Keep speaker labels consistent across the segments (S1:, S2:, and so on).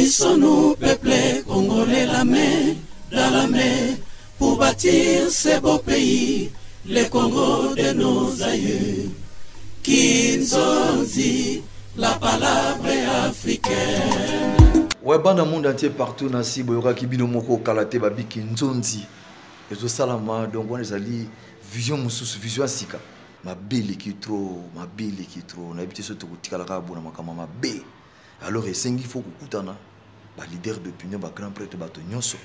S1: Unissons-nous, peuple congolais, la main dans la main, pour bâtir ce beau pays, le Congo de nos aïeux. Kinzonzi, la palabre africaine.
S2: Ouais, dans le monde entier, partout, nasi, boyoka kibino moko kalate babi Kinzonzi. Et tout ça, donc on est allé vision moussous, vision sika. Ma belle qui trop, ma belle qui trop. On a habité ce truc au tikalaka bona makama ma belle. Alors il faut que kutana, ba leader d'opinion, ba grand prêtre, ba tonyoso.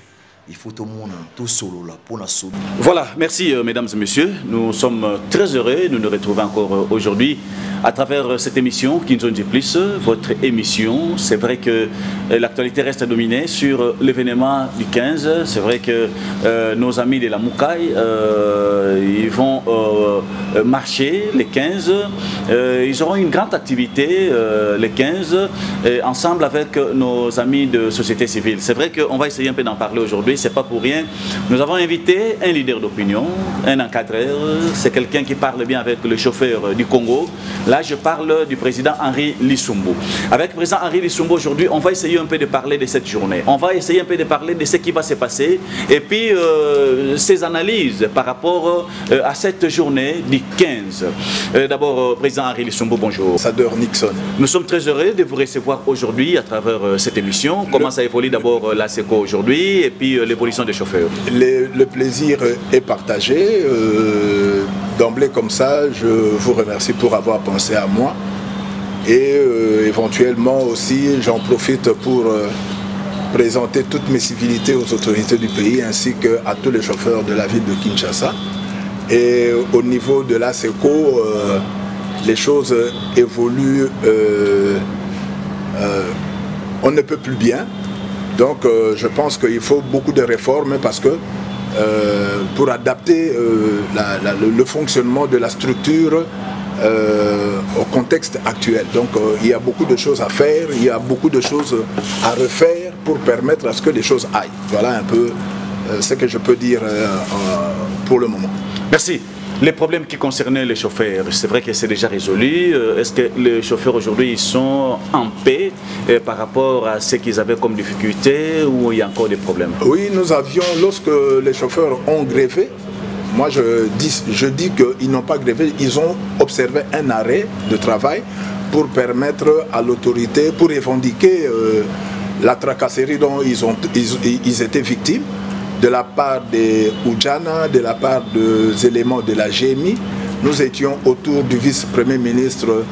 S2: Il faut tout le monde tout solo là pour la solo.
S3: Voilà, merci mesdames et messieurs. Nous sommes très heureux de nous retrouver encore aujourd'hui à travers cette émission Kinzonzi Plus, votre émission. C'est vrai que l'actualité reste dominée sur l'événement du 15. C'est vrai que nos amis de la Moukaï, ils vont marcher les 15. Ils auront une grande activité les 15 ensemble avec nos amis de société civile. C'est vrai qu'on va essayer un peu d'en parler aujourd'hui. C'est pas pour rien. Nous avons invité un leader d'opinion, un encadreur. C'est quelqu'un qui parle bien avec le chauffeur du Congo. Là, je parle du président Henri Lissumbo. Avec le président Henri Lissumbo, aujourd'hui, on va essayer un peu de parler de cette journée. On va essayer un peu de parler de ce qui va se passer et puis ses analyses par rapport à cette journée du 15. D'abord, président Henri Lissumbo, bonjour.
S4: Ambassadeur Nixon.
S3: Nous sommes très heureux de vous recevoir aujourd'hui à travers cette émission. Comment ça évolue d'abord la SECO aujourd'hui et puis l'évolution des chauffeurs? Le
S4: plaisir est partagé. D'emblée comme ça, je vous remercie pour avoir pensé à moi. Et éventuellement aussi, j'en profite pour présenter toutes mes civilités aux autorités du pays ainsi qu'à tous les chauffeurs de la ville de Kinshasa. Et au niveau de la SECO, les choses évoluent, on ne peut plus bien. Donc je pense qu'il faut beaucoup de réformes parce que pour adapter le fonctionnement de la structure au contexte actuel. Donc il y a beaucoup de choses à faire, il y a beaucoup de choses à refaire pour permettre à ce que les choses aillent. Voilà un peu ce que je peux dire pour le moment.
S3: Merci. Les problèmes qui concernaient les chauffeurs, c'est vrai que c'est déjà résolu. Est-ce que les chauffeurs aujourd'hui sont en paix par rapport à ce qu'ils avaient comme difficulté ou il y a encore des problèmes?
S4: Oui, nous avions, lorsque les chauffeurs ont grévé, moi je dis qu'ils n'ont pas grévé, ils ont observé un arrêt de travail pour permettre à l'autorité, pour revendiquer la tracasserie dont ils étaient victimes, de la part des Oudjana, de la part des éléments de la GMI. Nous étions autour du vice-premier ministre,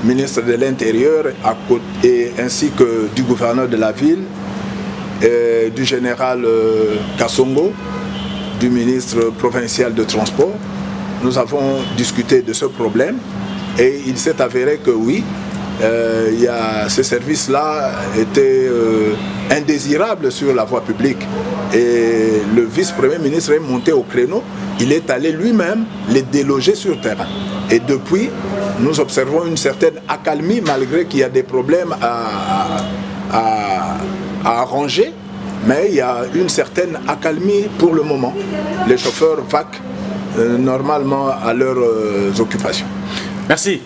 S4: ministre de l'Intérieur, ainsi que du gouverneur de la ville, du général Kassongo, du ministre provincial de transport. Nous avons discuté de ce problème et il s'est avéré que oui, ce service-là était indésirable sur la voie publique. Et le vice-premier ministre est monté au créneau, il est allé lui-même les déloger sur terrain. Et depuis, nous observons une certaine accalmie, malgré qu'il y a des problèmes à arranger, mais il y a une certaine accalmie pour le moment. Les chauffeurs vaquent normalement à leurs occupations.
S3: Merci.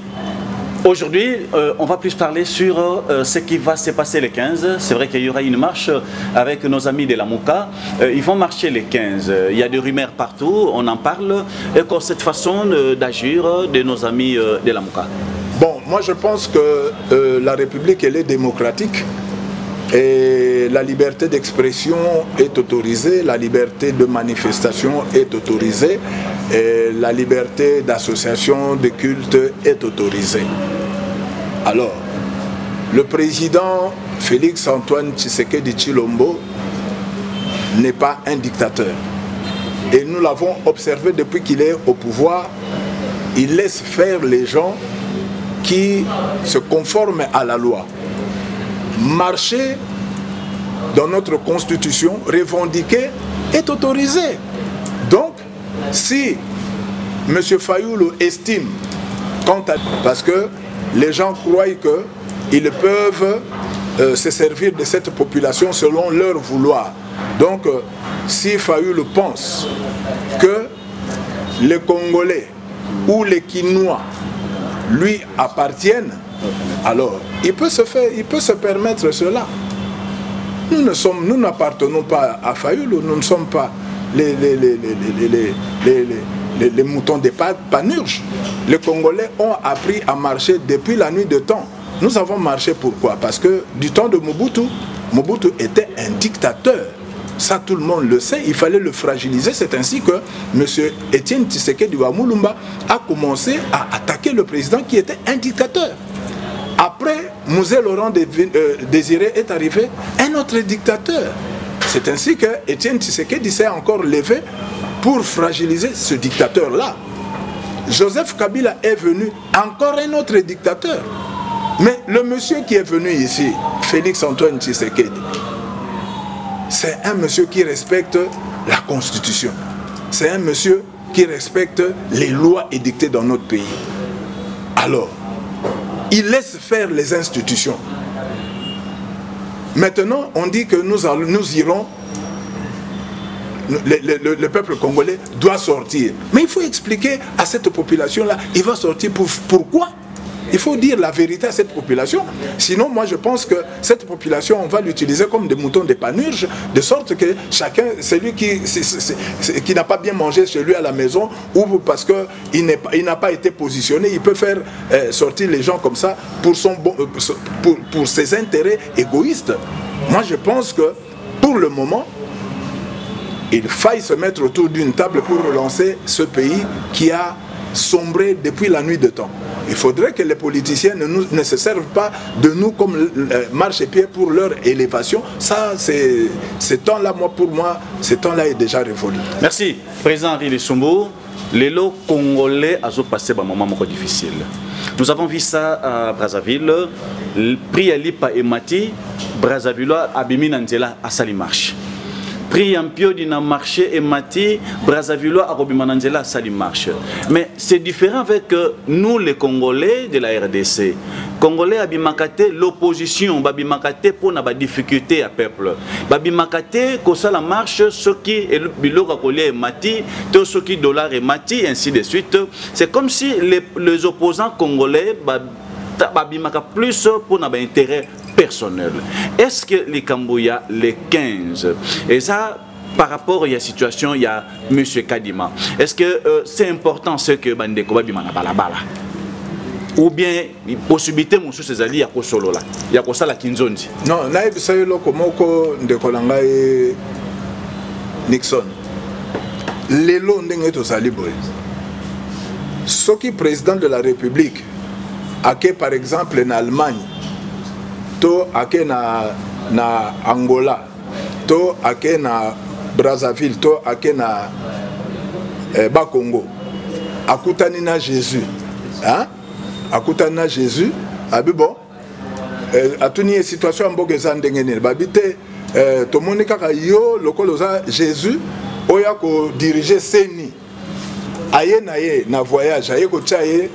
S3: Aujourd'hui, on va plus parler sur ce qui va se passer le 15. C'est vrai qu'il y aura une marche avec nos amis de la Mouka. Ils vont marcher le 15. Il y a des rumeurs partout, on en parle. Et que cette façon d'agir de nos amis de la Mouka?
S4: Bon, moi je pense que la République, elle est démocratique. Et la liberté d'expression est autorisée, la liberté de manifestation est autorisée, et la liberté d'association de culte est autorisée. Alors, le président Félix Antoine Tshisekedi Tshilombo n'est pas un dictateur. Et nous l'avons observé depuis qu'il est au pouvoir, il laisse faire les gens qui se conforment à la loi. Marcher dans notre constitution, revendiquer, est autorisé. Donc, si M. Fayoulou estime, parce que les gens croient qu'ils peuvent se servir de cette population selon leur vouloir. Donc, si Fayoulou pense que les Congolais ou les Kinois lui appartiennent, alors il peut se permettre cela. Nous n'appartenons pas à Fayulu, nous ne sommes pas les moutons des panurges. Les Congolais ont appris à marcher depuis la nuit de temps. Nous avons marché pourquoi? Parce que du temps de Mobutu, Mobutu était un dictateur. Ça, tout le monde le sait, il fallait le fragiliser. C'est ainsi que M. Étienne Tshisekedi Wamulumba a commencé à attaquer le président qui était un dictateur. Après, Mouzé Laurent Désiré est arrivé, un autre dictateur. C'est ainsi que Étienne Tshisekedi s'est encore levé pour fragiliser ce dictateur-là. Joseph Kabila est venu, encore un autre dictateur. Mais le monsieur qui est venu ici, Félix Antoine Tshisekedi, c'est un monsieur qui respecte la Constitution. C'est un monsieur qui respecte les lois édictées dans notre pays. Alors, il laisse faire les institutions. Maintenant, on dit que nous irons, le peuple congolais doit sortir. Mais il faut expliquer à cette population-là, il va sortir pourquoi? Il faut dire la vérité à cette population. Sinon, moi, je pense que cette population, on va l'utiliser comme des moutons des panurges, de sorte que chacun, celui qui n'a pas bien mangé chez lui à la maison, ou parce qu'il n'a pas été positionné, il peut faire sortir les gens comme ça pour ses intérêts égoïstes. Moi, je pense que, pour le moment, il faille se mettre autour d'une table pour relancer ce pays qui a sombré depuis la nuit de temps. Il faudrait que les politiciens ne se servent pas de nous comme marchepied pour leur élévation. Ça, ce temps-là, pour moi, ce temps-là est déjà révolu.
S3: Merci. Président Henri Lissumbo, les lots congolais ont passé un moment difficile. Nous avons vu ça à Brazzaville. Le prix à Lipa et Mati, Brazzaville a bimi Nandela à Salimarche. Prix en pio d'un marché et Mati, Brazzaville a Robimanandela Salimarche. Mais c'est différent avec nous, les Congolais de la RDC. Congolais abimakate l'opposition, babimakate pour na difficulté à peuple. Babimakate que ça la marche, ce qui est le bilan et Mati, tout ce qui dollar et Mati, ainsi de suite. C'est comme si les opposants congolais babimaka plus pour na intérêt personnel. Est-ce que les Cambouya, les 15, et ça, par rapport à la situation, il y a M. Kadima, est-ce que c'est important ce que Bandeko Babimana Balabala? Ou bien, possibilité, mon sous alliés, il y a solo là, il y a ça la Kinzondi?
S4: Non, naïb sayelo komoko de Kolanga et Nixon. Lelo ndenge to saliboy. Ce qui président de la République, à qui par exemple en Allemagne, to ake na Angola, to ake na Brazzaville, to ake na Bakongo, akutani na Jésus, hein? Akutani na Jésus, abi bon, atuni situation mboge zandengene, babite to monika yo lokoloza Jésus, oya ko diriger seni, aye na ye na voyage, aye ko tchaye,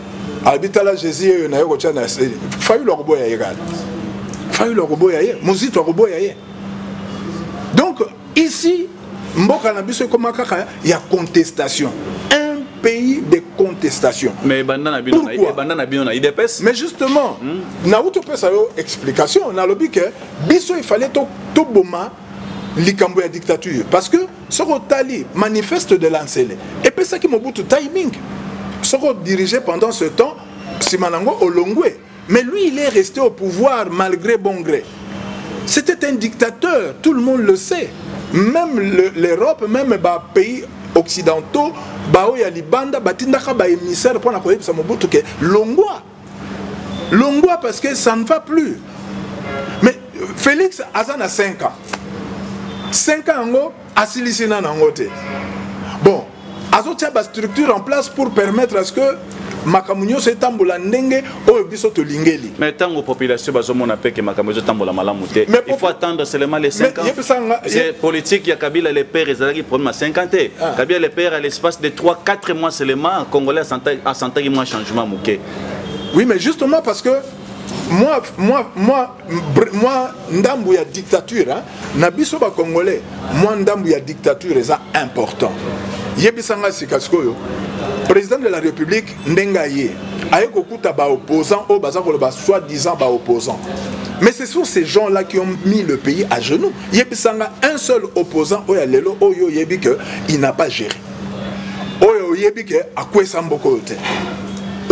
S4: habita la Jésus na ye ko tcha na seni, fayu lo boya yegal. Donc ici, il y a contestation. Un pays de contestation.
S3: Mais
S4: Mais justement, il y a une explication. On a dit que il fallait tout boma la dictature. Parce que ce Tali manifeste de l'Ancélé. Et puis ça qui m'a dit timing. Ce dirigé pendant ce temps, Simanango Olongwe. Mais lui, il est resté au pouvoir malgré bon gré. C'était un dictateur, tout le monde le sait. Même l'Europe, même les pays occidentaux, il y a Libanda, il y a des émissaires pour la Longwa. Longwa parce que ça ne va plus. Mais Félix Azan a 5 ans. 5 ans, Asilisina Nangote. Bon, Azotia a une structure en place pour permettre à ce que Makamunyo se tambola ndenge o biso to lingeli.
S3: Mais tant que population bazomona pe que Makamunyo tambola malamuté. Il faut attendre seulement les 5 ans. C'est politique, il y a Kabila les pères ezalaki problème à 50 ans. Kabila les pères à l'espace de 3-4 mois seulement Congolais a senti un changement mouké.
S4: Oui, mais justement parce que moi ndambu ya dictature hein, na biso ba congolais moi ndambu ya dictature est important yebisanga sikaskoyo président de la république ndenga ye aye kokuta ba opposants au baza ko ba soi-disant ba opposants. Mais ce sont ces gens-là qui ont mis le pays à genoux. Yebisanga un seul opposant oya lelo oyo yebi que il n'a pas géré. Oyo yebi que akwe samboko te.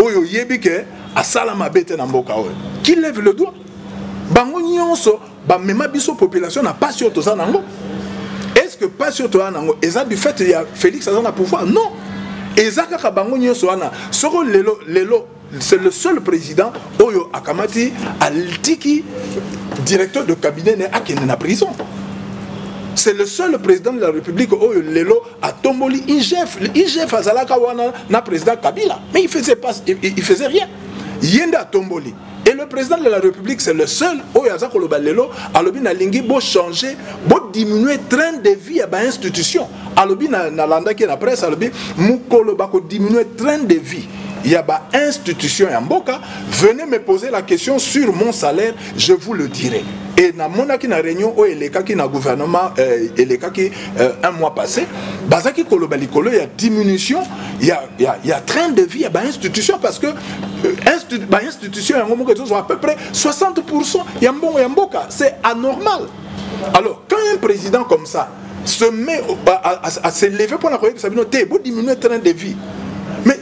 S4: Oyo yebi que asala mabete na mboka oyo. Qui lève le doigt? Bango nyonso ba mema biso population na pas sur toza nango. Est-ce que pas sur toza nango eza du fait il y a Félix Azana pouvoir? Non. Ezaka ka bango nyonso ana soko lelo c'est le seul président Oyo Akamati Altiki, directeur de cabinet à prison. C'est le seul président de la République Oyo Lelo à Tomboli IGF Azalaka wana na président Kabila. Mais il faisait rien. Yenda Tomboli. Et le président de la République, c'est le seul Oyo Azakoloba Lelo alobi na lingi bo changer, bo diminuer train de vie à ba institution. Alobi na landa ki na presse alobi mukolo bako diminuer train de vie. Il y a une institution à Mboka, venez me poser la question sur mon salaire, je vous le dirai. Et dans mon réunion, il y a un gouvernement, un mois passé, il y a diminution, il y a train de vie, il y a une institution, parce que l'institution, il y a à peu près 60%, il y a un Mboka, c'est anormal. Alors, quand un président comme ça se met à s'élever pour la communauté, il diminuer le train de vie. Mais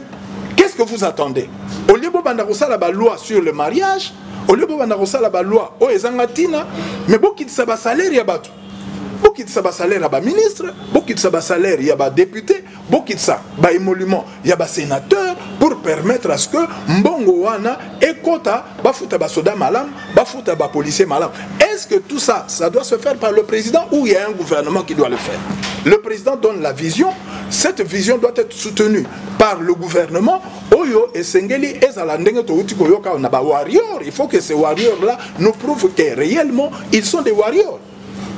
S4: qu'est-ce que vous attendez? Au lieu de la loi sur le mariage, au lieu de la loi au Ezangatina, mais beaucoup de salaire, il y a beaucoup de salaire, il y a ministre, beaucoup de salaire, il y a député, beaucoup de émolument, il y a sénateur, pour permettre à ce que Mbongo wana ekota bafuta basoda malam, bafuta ba policier malam. Est-ce que tout ça, ça doit se faire par le président ou il y a un gouvernement qui doit le faire? Le président donne la vision, cette vision doit être soutenue par le gouvernement. Oyo et Sengeli et Zalandenge Touti Koyoka on a ba warriors. Il faut que ces warriors là nous prouvent que réellement ils sont des warriors.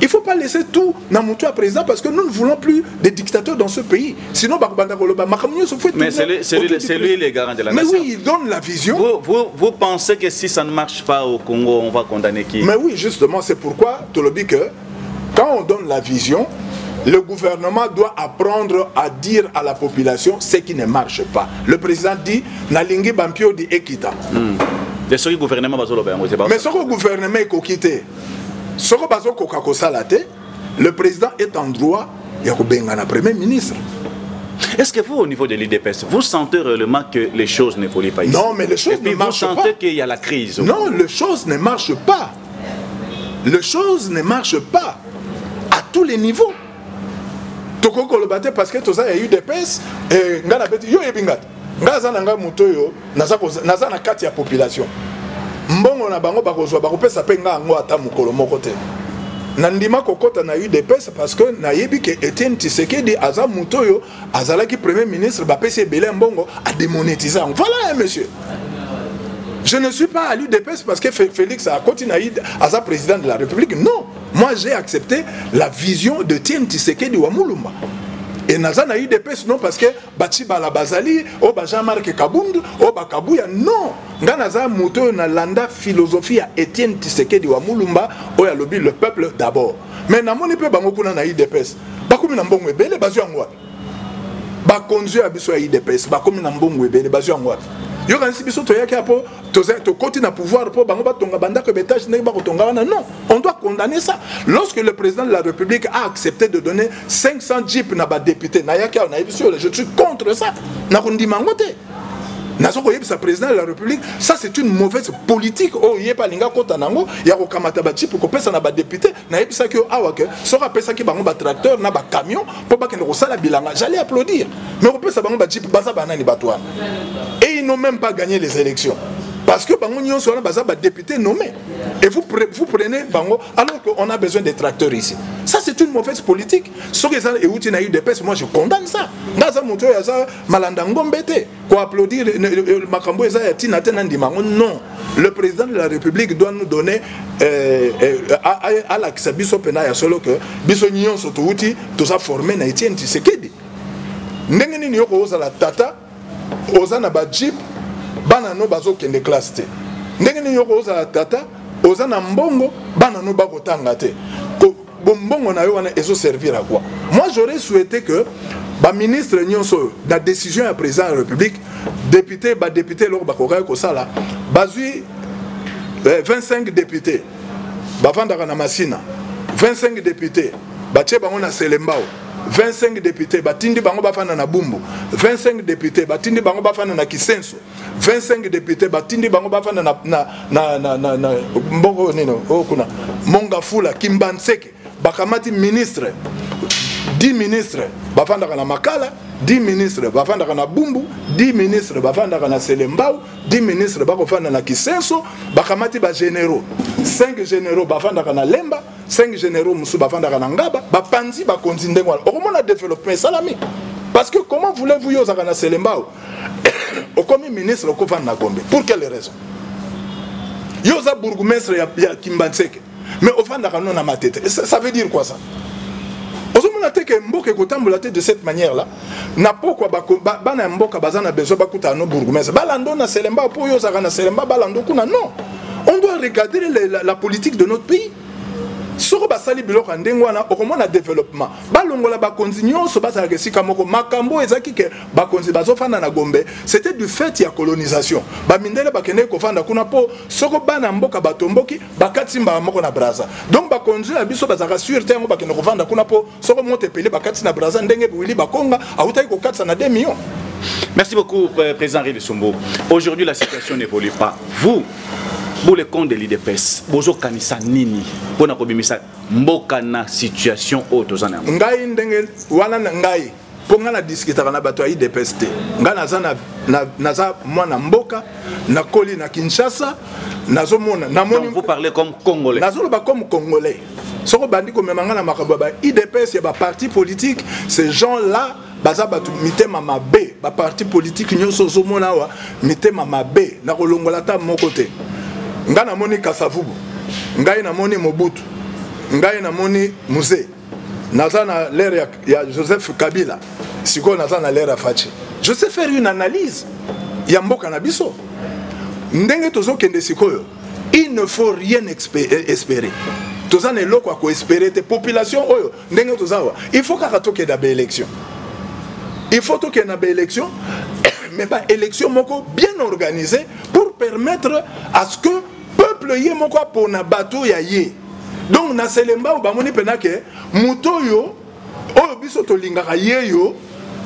S4: Il ne faut pas laisser tout dans mon toit président parce que nous ne voulons plus de dictateurs dans ce pays. Sinon,
S3: mais c'est lui les garants de la nation.
S4: Mais oui, il donne la vision.
S3: Vous pensez que si ça ne marche pas au Congo, on va condamner qui?
S4: Mais oui, justement, c'est pourquoi Tolobi que quand on donne la vision, le gouvernement doit apprendre à dire à la population ce qui ne marche pas. Le président dit Nalingi Bampio di Ekita.
S3: Mais ce gouvernement
S4: est quitté. Le président est en droit de premier ministre.
S3: Est-ce que vous, au niveau de l'IDPS, vous sentez réellement que les choses ne volent pas ici?
S4: Non, mais les choses ne marchent pas.
S3: Vous sentez qu'il y a la crise?
S4: Non, les choses ne marchent pas. Les choses ne marchent pas à tous les niveaux. Parce que tout ça, il y a eu des pèses et il y a eu population. Mbongo na bango bakozwa bakopesa pe nga ngo ata mukolo moko te. Nandima kokota na UDPS parce que na yebi ke Etienne Tshisekedi aza mutoyo azalaki premier ministre ba pese belé mbongo a démonétiser. Voilà monsieur. Je ne suis pas à l'UDPS parce que Félix a continué à être président de la République. Non, moi j'ai accepté la vision de Etienne Tshisekedi wa Mulumba. Et Nazana eu des pèses non parce que Bachiba la Bazali, ou Jean-Marc Kabund, ou Bakabouya, non. Nganaza Mouto na landa philosophie à Etienne Tshisekedi wa Mulumba, ou ya lobby le peuple d'abord. Mais na moni pe bangokuna na eu des pèses. Bakomi na mbongo ebele bazu angwa. Bakonzu abiso ya eu des pèses, bakomi na mbongo ebele bazu angwa. Yo kanisi biso to yaki apo to koti na pouvoir po bango batonga banda que betage ne ba kotonga wana. Non, on doit condamner ça. Lorsque le président de la République a accepté de donner 500 jeeps na ba député na yaki na biso, je suis contre ça. Na kondima ngote. Nazoko yebisa président de la République, ça c'est une mauvaise politique. Oh yepa linga kota nango ya ko kamata ba jeep ko pesa na ba député na yebisa ki awake sora pesa ki bango ba tracteur na ba camion po ba kende ko sala bilanga. J'allais applaudir. Mais ko pesa bango ba jeep baza banani batwana. Et ils n'ont même pas gagné les élections. Parce que Bango Nyon soit un député nommé. Et vous prenez Bango alors qu'on a besoin des tracteurs ici. Ça c'est une mauvaise politique. Ce que ça est eu des pèses, moi je condamne ça. Pour applaudir non. Le président de la République doit nous donner à l'accès biso pena solo que biso Nyon Sotouti tout ça formé na Etienne Tshisekedi. Ndengeni nyoko oza la tata oza na ba jeep bana no bazo kende classe te ndenge ni yoko oza tata oza na mbongo bana no bakotanga te mbongo na yo wana ezo servir à quoi. Moi j'aurais souhaité que ba ministre nyonso la décision ya président de la République député lors bakoka ko sala bazui 25 députés bavandaka na Masina 25 députés batie bango na Selembao 25 députés batindi bango bafana na Bumbu 25 députés batindi bango bafana na Kisenso 25 députés batindi bango bafana na mbongo nino okuna Mongafula Kimbanseke bakamati ministre 10 ministres bafandaka na Makala 10 ministres bafandaka na Bumbu 10 ministres bafandaka na Selembao 10 ministres bakofanda na Kisenso bakamati ba généraux 5 généraux bafandaka na Lemba 5 généraux musu bafandaka na Ngaba bapanzi bakonzi ndengwa okomona développement salami parce que comment voulez-vous yozaka na Selembao okomi ministre okofanda na Gombe pour quelle raison yoza bourgmestre ya Kimbanseke mais ofandaka non na Matete ça veut dire quoi ça? On a que mboka kotambola te de cette manière là na pourquoi bana mboka bazana besoin bakuta no bourgmestre balando na Selemba po yo zaka na Selemba balando kuna non, on doit regarder la politique de notre pays. Soko basali biloko ndengwana okomona développement balongola bakonzi nyonso basala kesika moko makambo ezaki ke bakonzi bazofanda na Gombe c'était du fait ya colonisation bamindele bakene kofanda kuna po soko bana mboka batomboki bakatimba moko na Braza donc bakonzi ya biso bazaka sur terre bakene kofanda kuna po soko monte pele bakati na Braza ndenge buili bakonga awutaki kokatsa na 2 millions.
S3: Merci beaucoup président Rili Sumbu. Aujourd'hui la situation n'évolue pas. Vous pour le compte de l'IDPS, bozo kanisa nini pona kobimisa mboka na situation otozana
S4: ngai ndenge wana ngai ponga na discuter na bato ya IDPS te ngai naza mwana mboka na koli na Kinshasa nazomona namoni
S3: vous parlez comme congolais
S4: nazoloba comme congolais soko bandi ko memanga na makabo ba IDPS ya ba parti politique ces gens là baza batu mitema mabe ba parti politique nyonso zomona wa mitema mabe na kolongola ta moko te. Ngai na moni Kasavubu, ngai na moni Mobutu, ngai na moni Muse, naza na l'ère ya Joseph Kabila, siko naza na l'ère ya Fachi. Je sais faire une analyse ya mboka na biso. Ndenge tozo kende sikoyo, il ne faut rien espérer. Toza ne loko ko espérer te population oyo ndenge tozawa. Il faut ka toke da be élection. Il faut toke na be élection. Mais pas élection moko bien organisée pour permettre à ce que peuple yé moko pour na bateau ya yé. Donc na Selemba ou bamoni penake muto yo oyo biso to lingaka yé yo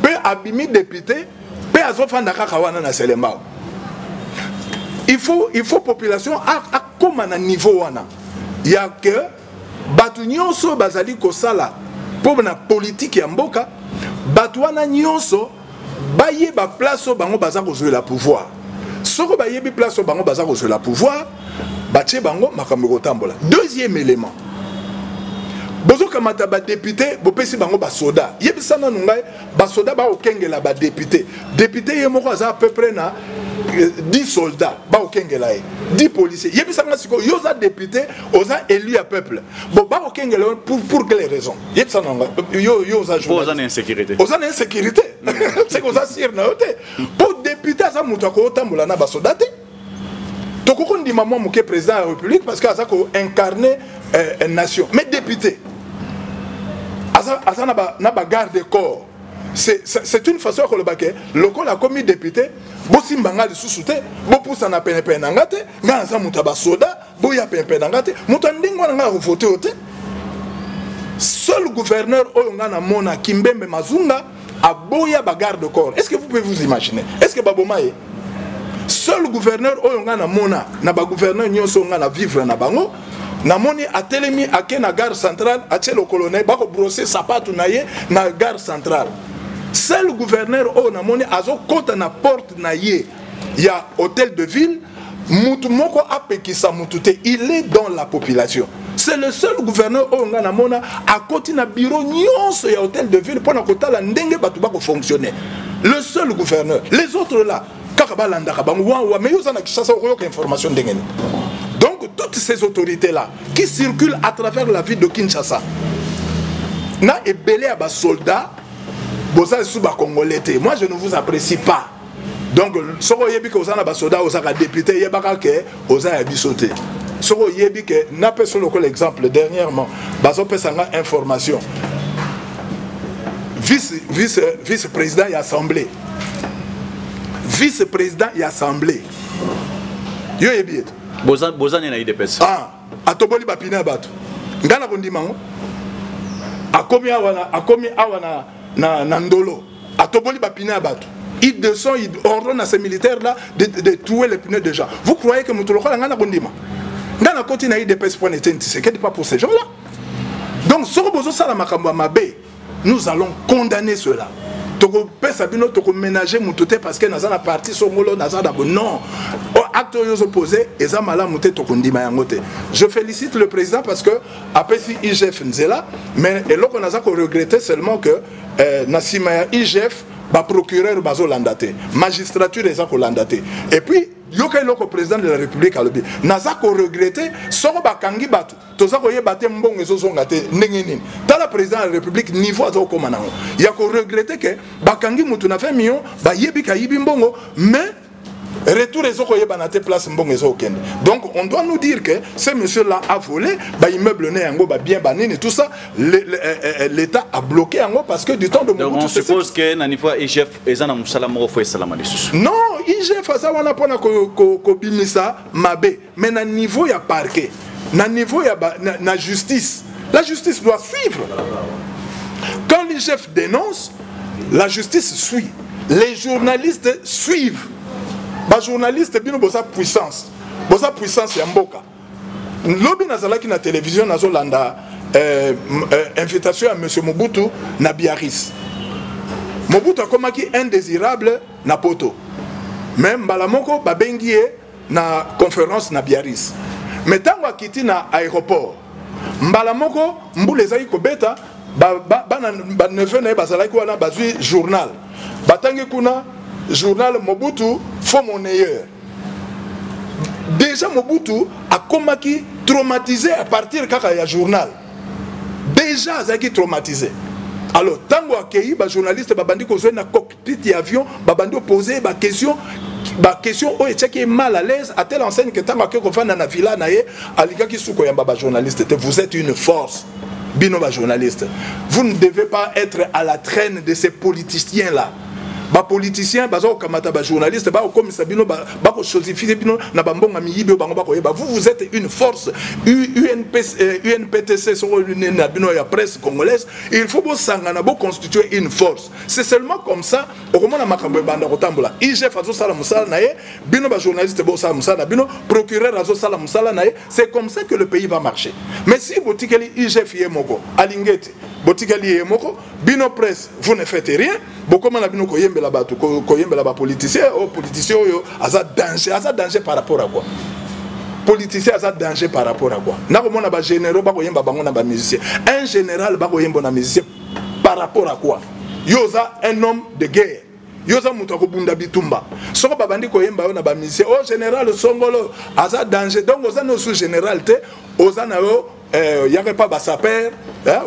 S4: pe abimi député pe azofanda kaka wana na Selemba. Il faut population a comme na niveau wana. Ya que batu nyonso bazali ko sala pour na politique ya mboka batu wana nyonso baye ba place au bango baza ko jouer la pouvoir. Soko baye bi place au bango baza ko jouer la pouvoir, batie bango makambo kotambola. Deuxième élément. Bozo kamata ba député, bo pesi bango ba soda. Yebisana nungai ba soda ba okengela ba député. Député ye moko za à peu près na 10 soldats ba okengela e. 10 policiers. Yebisana siko yoza député, oza élu à peuple. Bo ba okengela pour quelle raison? Yebisana nungai yoza jouer.
S3: Oza insécurité.
S4: Oza insécurité. C'est que ça sire na ote. Pour député ça muto ko tambola na ba soda te. Tokoko ndima mo ke président de la République parce que ça ko incarner une nation. Mais député asa na ba garde corps. C'est une façon que le baquet, le col a commis député, Bossimbanga de sous-souté, Bopoussa na peine nangate, Gansa Moutaba soda, Boya peine nangate, Moutandingwa n'a voté au thé. Seul gouverneur Oyongana Mona Kimbembe Mazunga a Boya ba garde corps. Est-ce que vous pouvez vous imaginer? Est-ce que Babomaye? Seul gouverneur Oyongana Mona, na ba gouverneur Nyonso na vivre na bango. Namoni atelemi ake na gare centrale atie le colonel bako brosser sapato na ye na gare centrale. Seul gouverneur o namoni azo kota na porte na ye ya hôtel de ville mutu moko apekisa mutute, il est dans la population. C'est le seul gouverneur o nga namona a koti na bureau nyonso ya hôtel de ville pona kotala ndenge batu bako fonctionner. Le seul gouverneur, les autres là kakabalanda kabangu wa mais yo na kishasa ko information ndenge. Donc toutes ces autorités-là qui circulent à travers la ville de Kinshasa, na ebélé à bas soldats, bosa sous bas congolais. Moi je ne vous apprécie pas. Donc, soko yebi que osana basoda osaka député yebaka ke osa yabisote. Soko yebi que n'a pas solo l'exemple dernièrement, baso pesanga information. Vice-président et assemblée. Vice-président et assemblée. Yo yebi.
S3: Bozane na IDPS.
S4: Ah, atoboli bapina bato. Ngana kondimango. Akomi awana na ndolo. Atoboli bapina bato. Ils ordonnent à ces militaires-là de trouver les pneus de gens. Vous croyez que Moutouloka n'a pas dit? Dans la continent, il dépêche pour n'être pas pour ces gens-là. Donc, si nous allons condamner cela. Ménager Moutouté parce que nous avons parti sur Molo, non. Acte opposé, je félicite le président parce que après si IGF nous là, mais là on a regretté seulement que Nassimaya IGF procureur bazo landate, magistrature est landate. Et puis le président de la République a le bien. Naza ko regretté soko bakangi batu. Toza ko yebate mbongo ezo ngate nengeni. Tala président de la République niveau azo ko manango. Ya ko regretté que bakangi mutu na fait million ba yebi ka yibi mbongo mais retour ezo ko yebanate place mbongo ezo okende. Donc on doit nous dire que ce monsieur là a volé ba immeuble né yango ba bien banini tout ça l'état a bloqué yango parce que du temps de Mobutu.
S3: Donc on suppose que nani fois IGF ezana musala moko fo salama lisusu.
S4: Non, IGF ça wana pona ko bimisa mabe mais na niveau ya parquet, na niveau ya na justice. La justice doit suivre. Quand l'IGF dénonce, la justice suit. Les journalistes suivent. Les journalistes bino bosa puissance ya mboka. Lobi nazalaki na télévision nazolanda invitation à monsieur Mobutu na Biarritz. Mobutu akomaki indésirable na poto. Même balamoko babengi na conférence na Biarritz. Mais tango akiti na aéroport. Mbalamoko mbule zaki kobeta ba neveu na bazalaki wana bazui journal. Batangi kuna journal Mobutu faut monnayeur. Déjà Mobutu a komaki traumatisé à partir kaka ya journal. Déjà zaki traumatisé. Alors tango akei ba journaliste babandi ko na cockpit ya avion babandi poser ba question o etcheki mal à l'aise à telle enseigne que tango akei ko fana na villa na ye alikaki suko ya ba journaliste. Vous êtes une force. Bino ba journaliste. Vous ne devez pas être à la traîne de ces politiciens là. Ba politicien bazo kamata ba journaliste ba comme sabino ba ko chosifier bino na bambonga miyibi bango ba ko yeba vous êtes une force UNPTC sur na bino ya presse congolaise il faut bo sangana bo constituer une force c'est seulement comme ça au moment na makambo banda ko tambola IGF azo sala musala na ye bino ba journaliste bo sala musala bino procureur azo sala musala na ye c'est comme ça que le pays va marcher mais si botikeli IGF yemoko alingeti botikeli yemoko bino presse vous ne faites rien bokoma na bino ko yembela batu ko yembela ba politicien o politicien yo aza danger par rapport à quoi politicien aza danger par rapport à quoi na ko mona ba généraux ba ko yemba bango na ba musicien un général ba ko yemba na musicien par rapport à quoi yoza un homme de guerre yoza muto ko bunda bitumba soko babandi ko yemba na ba musicien o général Songolo aza danger donc oza no sous général te oza na yo il y avait pas ba saper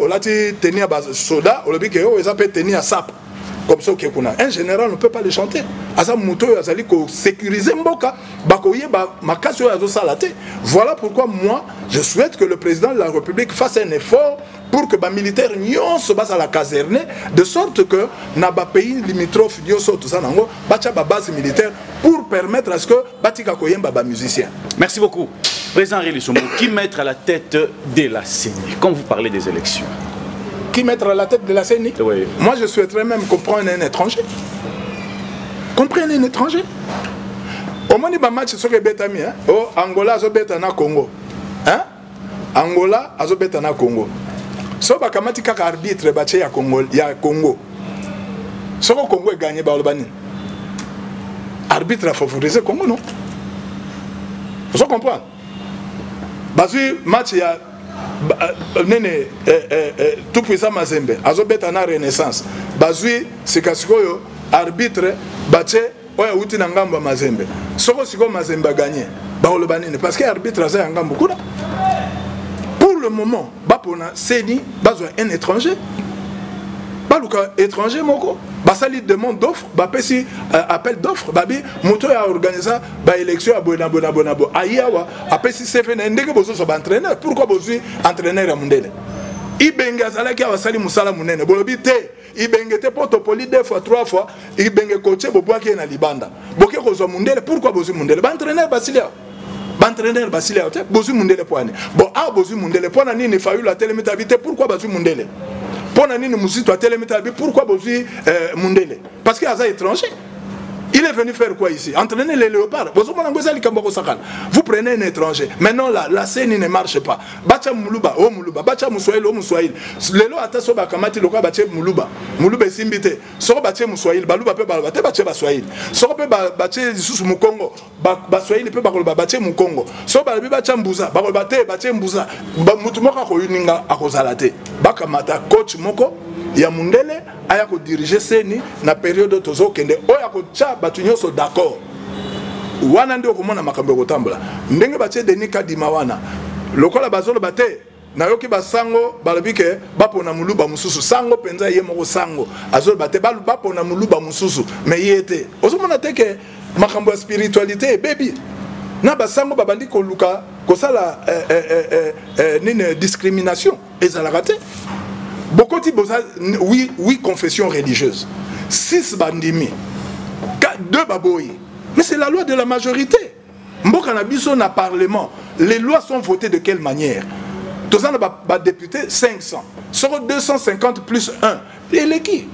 S4: on l'a dit tenir ba soda on le dit que yo eza peut tenir sap comme ça un général ne peut pas le chanter asa muto azali ko sécuriser mboka bakoye ba makasi azo salate. Voilà pourquoi moi je souhaite que le président de la République fasse un effort pour que les militaires se basent à la caserne de sorte que na ba pays limitrophe nyoso tout ça nango bacha ba base militaire pour permettre à ce que batika koyemba ba musicien.
S3: Merci beaucoup. Président Ariel Somo, qui mettre à la tête de la CENI quand vous parlez des élections?
S4: Qui mettre à la tête de la CENI? Oui. Moi je souhaiterais même qu'on prenne un étranger. Qu'on prenne un étranger. Au moins il y a un match sur le Betami. Oh, Angola a beta na Congo. Hein? Angola a beta na Congo. So ba kamati kaka arbitre bache ya Congo. So ko Congo est gagné par le Bani. Arbitre a favorisé Congo non? Vous comprenez? Bazu match ya nene tout puissant Mazembe azobeta na Renaissance bazui sikasikoyo arbitre bache oya uti na ngambo Mazembe soko siko Mazembe gagné ba le banine parce que arbitre aza ya ngambo kuna pour le moment ba pona CENI bazwa un étranger baluka étranger moko basali demande d'offre bapesi appel d'offre babi moto ya organiser ba élection ya bona ayawa apesi CV na ndenge bozo so ba entraîneur pourquoi bozo entraîneur ya mundele ibenge azalaki abasali musala munene bolobi te ibenge te protocole 2 fois 3 fois ibenge coaché bobwaki na libanda boke kozwa mundele pourquoi bozo mundele ba entraîneur basilia entraîneur basilia te bozo mundele poane bon a bozo mundele pona nini fayu la telemita vite pourquoi bozo mundele pona nini musito a telemita pourquoi bozo mundele parce qu'il est étranger. Il est venu faire quoi ici? Entraîner les léopards. Vous prenez un étranger. Maintenant, la scène ne marche pas. Bacha Muluba, oh Muluba. Bacha Moussoaïl, oh Moussoaïl. Lelo ataso bakamati loka bache Muluba. Muluba simbite. Soro bache Moussoaïl. Baluba pe balbate bache Bassoaïl. Soro pe bache Lisusu Mukongo. Bassoaïl pe bakoloba bache Mukongo. Soro balbi bacha Mbuza. Bakolbate bache Mbuza. Mutumoka ko yuninga akozalate. Bakamata coach moko. Ya mundele aya ko diriger seni na période tozo kende oya ko cha batu nyonso d'accord wana ndio komona makambo kotambola ndenge batie denika dimawana lokola bazolo bate na yoki basango balobike bapona muluba mususu sango penza ye moko sango azolo bate bapona muluba mususu mais yete ozomona teke makambo ya spiritualité baby na basango babandi ko luka ko sala nine discrimination ezalaka te. Beaucoup de oui, confession religieuse. 6 bandimi. 2 baboyi. Mais c'est la loi de la majorité. Mboka na biso na parlement. Les lois sont votées de quelle manière? Tous les députés 500. Sur 250 plus 1. Et les qui?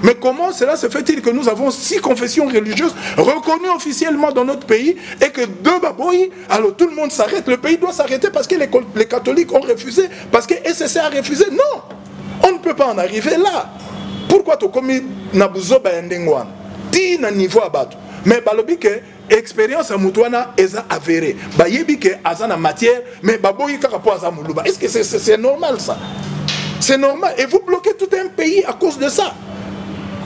S4: Mais comment cela se fait-il que nous avons 6 confessions religieuses reconnues officiellement dans notre pays et que 2 baboyi, alors tout le monde s'arrête? Le pays doit s'arrêter parce que les catholiques ont refusé, parce que SSC a refusé? Non! On ne peut pas en arriver là. Pourquoi tu commis nabuzo ba ndengwan? Ti na niveau abato. Mais balobi que expérience à mutwana eza avérée. Ba yebi que azana matière mais baboyi kaka po aza muluba. Est-ce que c'est normal ça? C'est normal et vous bloquez tout un pays à cause de ça.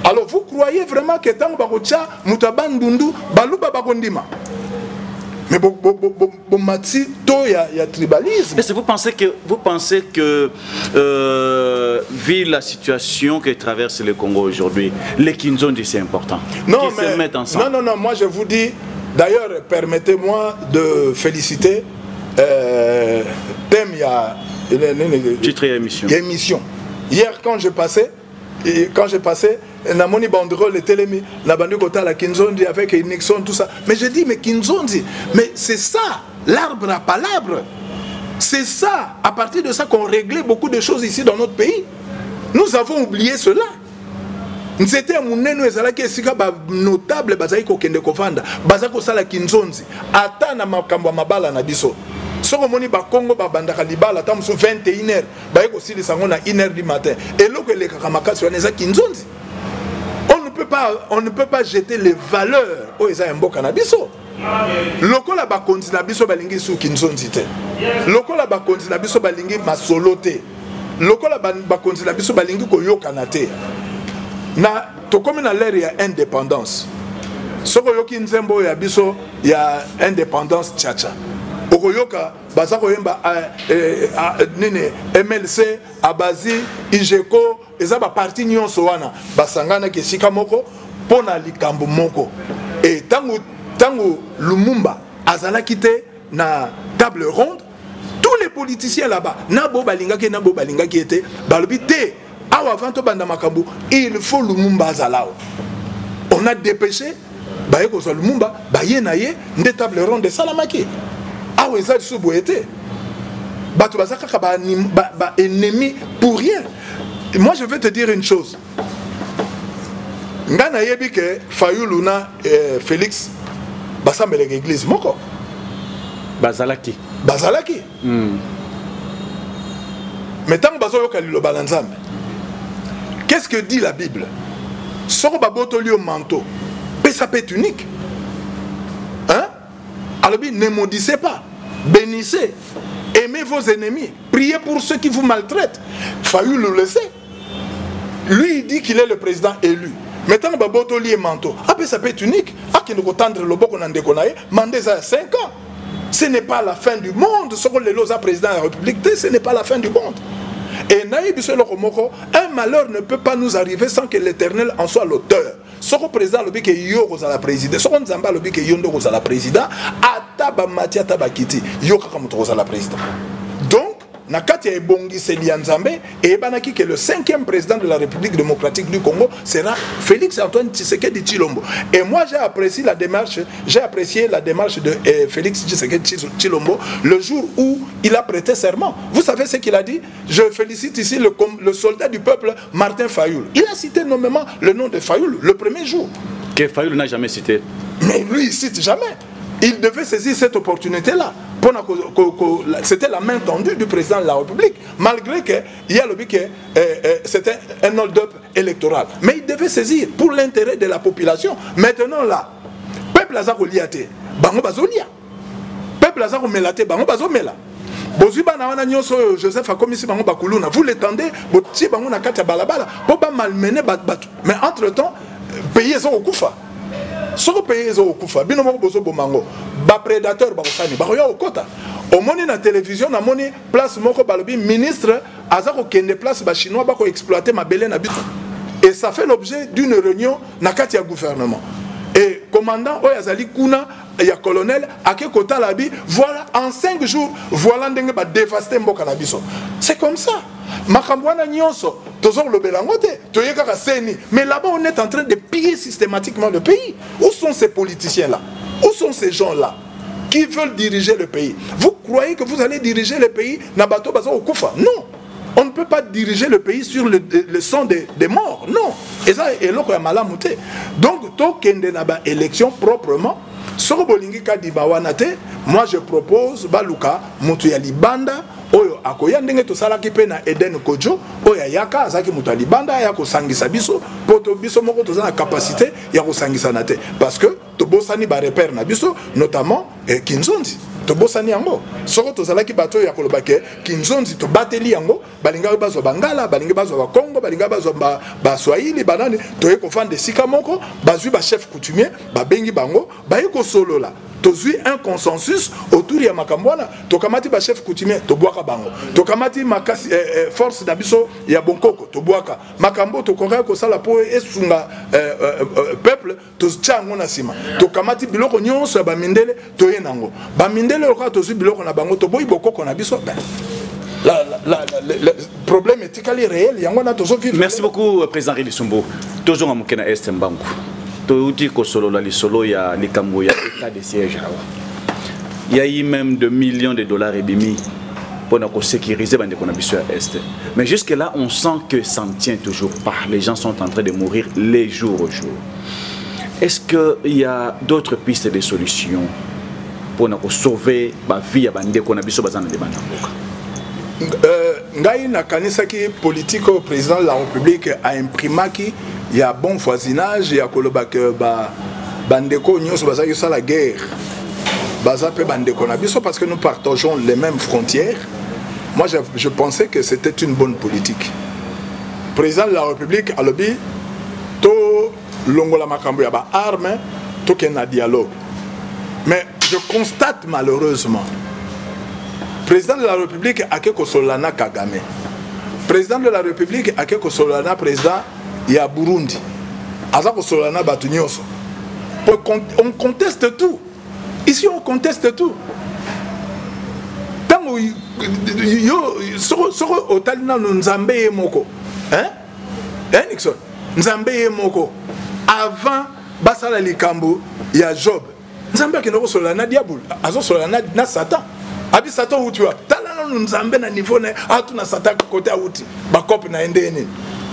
S4: Alors vous croyez vraiment que tant bakocha mutabandundu baluba bakondima? Mais il y a tribalisme.
S3: Est-ce que vous pensez que vu la situation que traverse le Congo aujourd'hui, les Kinzondi c'est important?
S4: Non,
S3: qu'ils se mettent ensemble.
S4: Non, moi je vous dis, d'ailleurs, permettez-moi de féliciter Thème, il y a
S3: titre et émission.
S4: Hier quand je passais, na moni banderole les télémi na bandu kota la Kinzondi avec Nixon tout ça, mais je dis mais Kinzondi, mais c'est ça l'arbre à palabre, c'est ça, à partir de ça qu'on réglait beaucoup de choses ici dans notre pays. Nous avons oublié cela. C'était un mouneno ezalaki esika ba notable bazali ko kende kovanda bazako sala Kinzondi ata na makambo mabala na biso. Soko moni ba Congo ba bandaka libala ta musu 21h ba eko sili sango na 1h du matin et loko le kamakasi wana eza Kinzondi. On ne peut pas jeter les valeurs au eza mboka na biso. Lokola ba konzi na biso balingi su Kinzondi te. Lokola ba konzi na biso balingi masolo te. Lokola ba konzi na biso balingi koyokana te. Na tokomi na l'ère ya indépendance. Soko yoki nzembo ya biso ya indépendance tchatcha. Okoyoka bazako yemba nene MLC Abazi IGECO ezaba parti nyonso wana basangana kesika moko pona likambo moko et tango Lumumba azalaki te na table ronde, tous les politiciens là-bas nabo balingaki était balobi te awa avant to banda makambo il faut Lumumba azalao. On a dépêché baye ko so Lumumba baye na ye nde table ronde salamaki. Ah oui, ça c'est boété. Bato bazaka ba ennemi pour rien. Moi je vais te dire une chose. Ngana yebi ke Fayuluna Félix basambele l'église moko.
S3: Bazalaki.
S4: Mais tant bazo yoka lilo balanzambe. Qu'est-ce que dit la Bible? Soko babotoli au manteau. Mais ça peut être unique. Hein? Alors ne maudissez pas. Bénissez, aimez vos ennemis, priez pour ceux qui vous maltraitent. Fayou le laisser. Lui il dit qu'il est le président élu. Maintenant babotoli et manteau. Après ça peut être unique. Ah qui nous tendre le boko nande konaye, mandé ça 5 ans. Ce n'est pas la fin du monde. Ce que les lois président de la République, ce n'est pas la fin du monde. Et un malheur ne peut pas nous arriver sans que l'Éternel en soit l'auteur. Ce que le président le que yo la président, ce qu'on zamba le que yondo la président, ataba matia tabakiti, yo kakamuto la président. Donc Nakati Ebongi Selian Nzambe et Banaki que le 5e président de la République démocratique du Congo sera Félix Antoine Tshisekedi Tshilombo. Et moi j'ai apprécié la démarche de Félix Tshisekedi Tshilombo le jour où il a prêté serment. Vous savez ce qu'il a dit? Je félicite ici le soldat du peuple Martin Fayoul. Il a cité nommément le nom de Fayoul le premier jour.
S3: Que Fayoul n'a jamais cité.
S4: Mais lui il cite jamais. Il devait saisir cette opportunité-là. C'était la main tendue du président de la République, malgré qu'il y a le but que c'était un hold-up électoral. Mais il devait saisir pour l'intérêt de la population. Maintenant là, peuple a liaté, bango bazolia. Peuple a melate, bango bazomela. Bozuba na wana nyonso Joseph a commis bango bakuluna. Vous l'étendez, boti bango na kati balabala, pour pas malmener batu. Mais entre-temps, pays sont au koufa. Ce que pays est au Koufa, binomo bozo bomango, ba prédateur ba osani, ba roya okota. Au moni na télévision na moni place moko balobi ministre azako kende place ba chinois ba ko exploiter ma belé na bitu. Et ça fait l'objet d'une réunion na kati ya gouvernement. Et commandant Oyazali Kuna ya colonel ake kota labi, voilà en 5 jours voilà ndenge ba dévaster mboka na biso. C'est comme ça. Makambwana nyonso tozor le belangote toyeka ka seni, mais là-bas on est en train de piller systématiquement le pays. Où sont ces politiciens là? Où sont ces gens là qui veulent diriger le pays? Vous croyez que vous allez diriger le pays na bato bazo okufa? Non. On ne peut pas diriger le pays sur le sang des morts. Non. Et ça est là qu'on a mal à monter. Donc to kende na ba élection proprement. Moi je propose Baluka Mutuya Libanda oyo akoya ndenge to sala ki pe na Eden Kojo oya yaka azaki mutu libanda ya ko sangisa biso poto biso moko to na capacité ya ko sangisa na te parce que to bosani ba repère na biso notamment Kinzonzi to bosani yango soko to sala ki bato ya ko lobake Kinzonzi to bateli yango balinga bazo bangala balinga bazo ba Congo balinga bazo ba Swahili banani to yeko fande sika moko bazui ba chef coutumier ba bengi bango ba yeko solo la tozui un consensus autour ya makambwana tokamati ba chef coutumier to boaka bango tokamati makasi force na biso ya bonkoko to boaka makambo to konga ko sala po esunga peuple to tchango na sima tokamati biloko nyonso ya ba mindele to yenango ba mindele ko tozui biloko na bango to boyi bokoko na biso le problème éthiquement réel yango na tozo vivre.
S3: Merci beaucoup président Rili Sumbu toujours en mokena est mbangu Touti Kosolo la solo ya likambo ya état de siège. Il y a eu même de millions de dollars et bimi pour nous sécuriser bande konabissu à est. Mais jusque là on sent que ça ne tient toujours pas. Les gens sont en train de mourir les jours au jour. Est-ce qu'il y a d'autres pistes de solutions pour nous sauver la vie à bande konabissu bazana de bande?
S4: Ngai na kanisa ki politique au président de la République a imprimé qui il y a bon voisinage, il y a kolobake ba bandeko nyonso baza yo la guerre. Baza pe bandeko na biso parce que nous partageons les mêmes frontières. Moi je pensais que c'était une bonne politique. Président de la République a lobi to longola makambo ya ba arme to kena dialogue. Mais je constate malheureusement président de la République a quelque Solana Kagame. Président de la République a quelque Solana président il y a Burundi. Azako Solana Batunyoso. On conteste tout. Ici on conteste tout. Tango yo soro otalina nzambe moko. Hein? Nixon. Nzambe moko. Avant basala likambo il y a Job. Nzambe ki no Solana diabul. Azo Solana na Satan. Abi Satan uti wa. Talana nzambe na niveau na atuna Satan côté uti. Ba cop na endeni.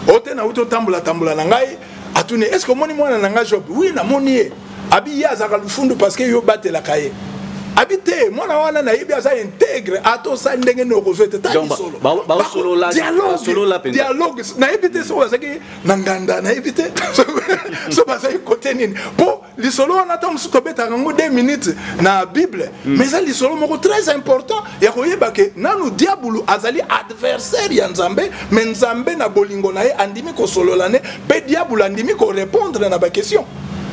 S4: Ote na uto tambula na ngai atune est-ce que moni mwana na ngai Job? Oui na moni e. Abi ya zaka lufundu parce que yo bate la kaye. Abi te mwana wana na yebi asa intègre ato sa ndenge no ko fete ta solo.
S3: Ba solo la
S4: dialogue na yebi te so zaki na nganda na yebi te. So ba sa côté nini. Po li solo wana ta msuto beta ngo 2 minutes na Bible. Mais ça li solo moko très important ya ko yeba ke nanu diabulu azali adversaire ya Nzambe, mais Nzambe na bolingo na ye andimi ko solo lane pe diabulu andimi ko répondre na ba question.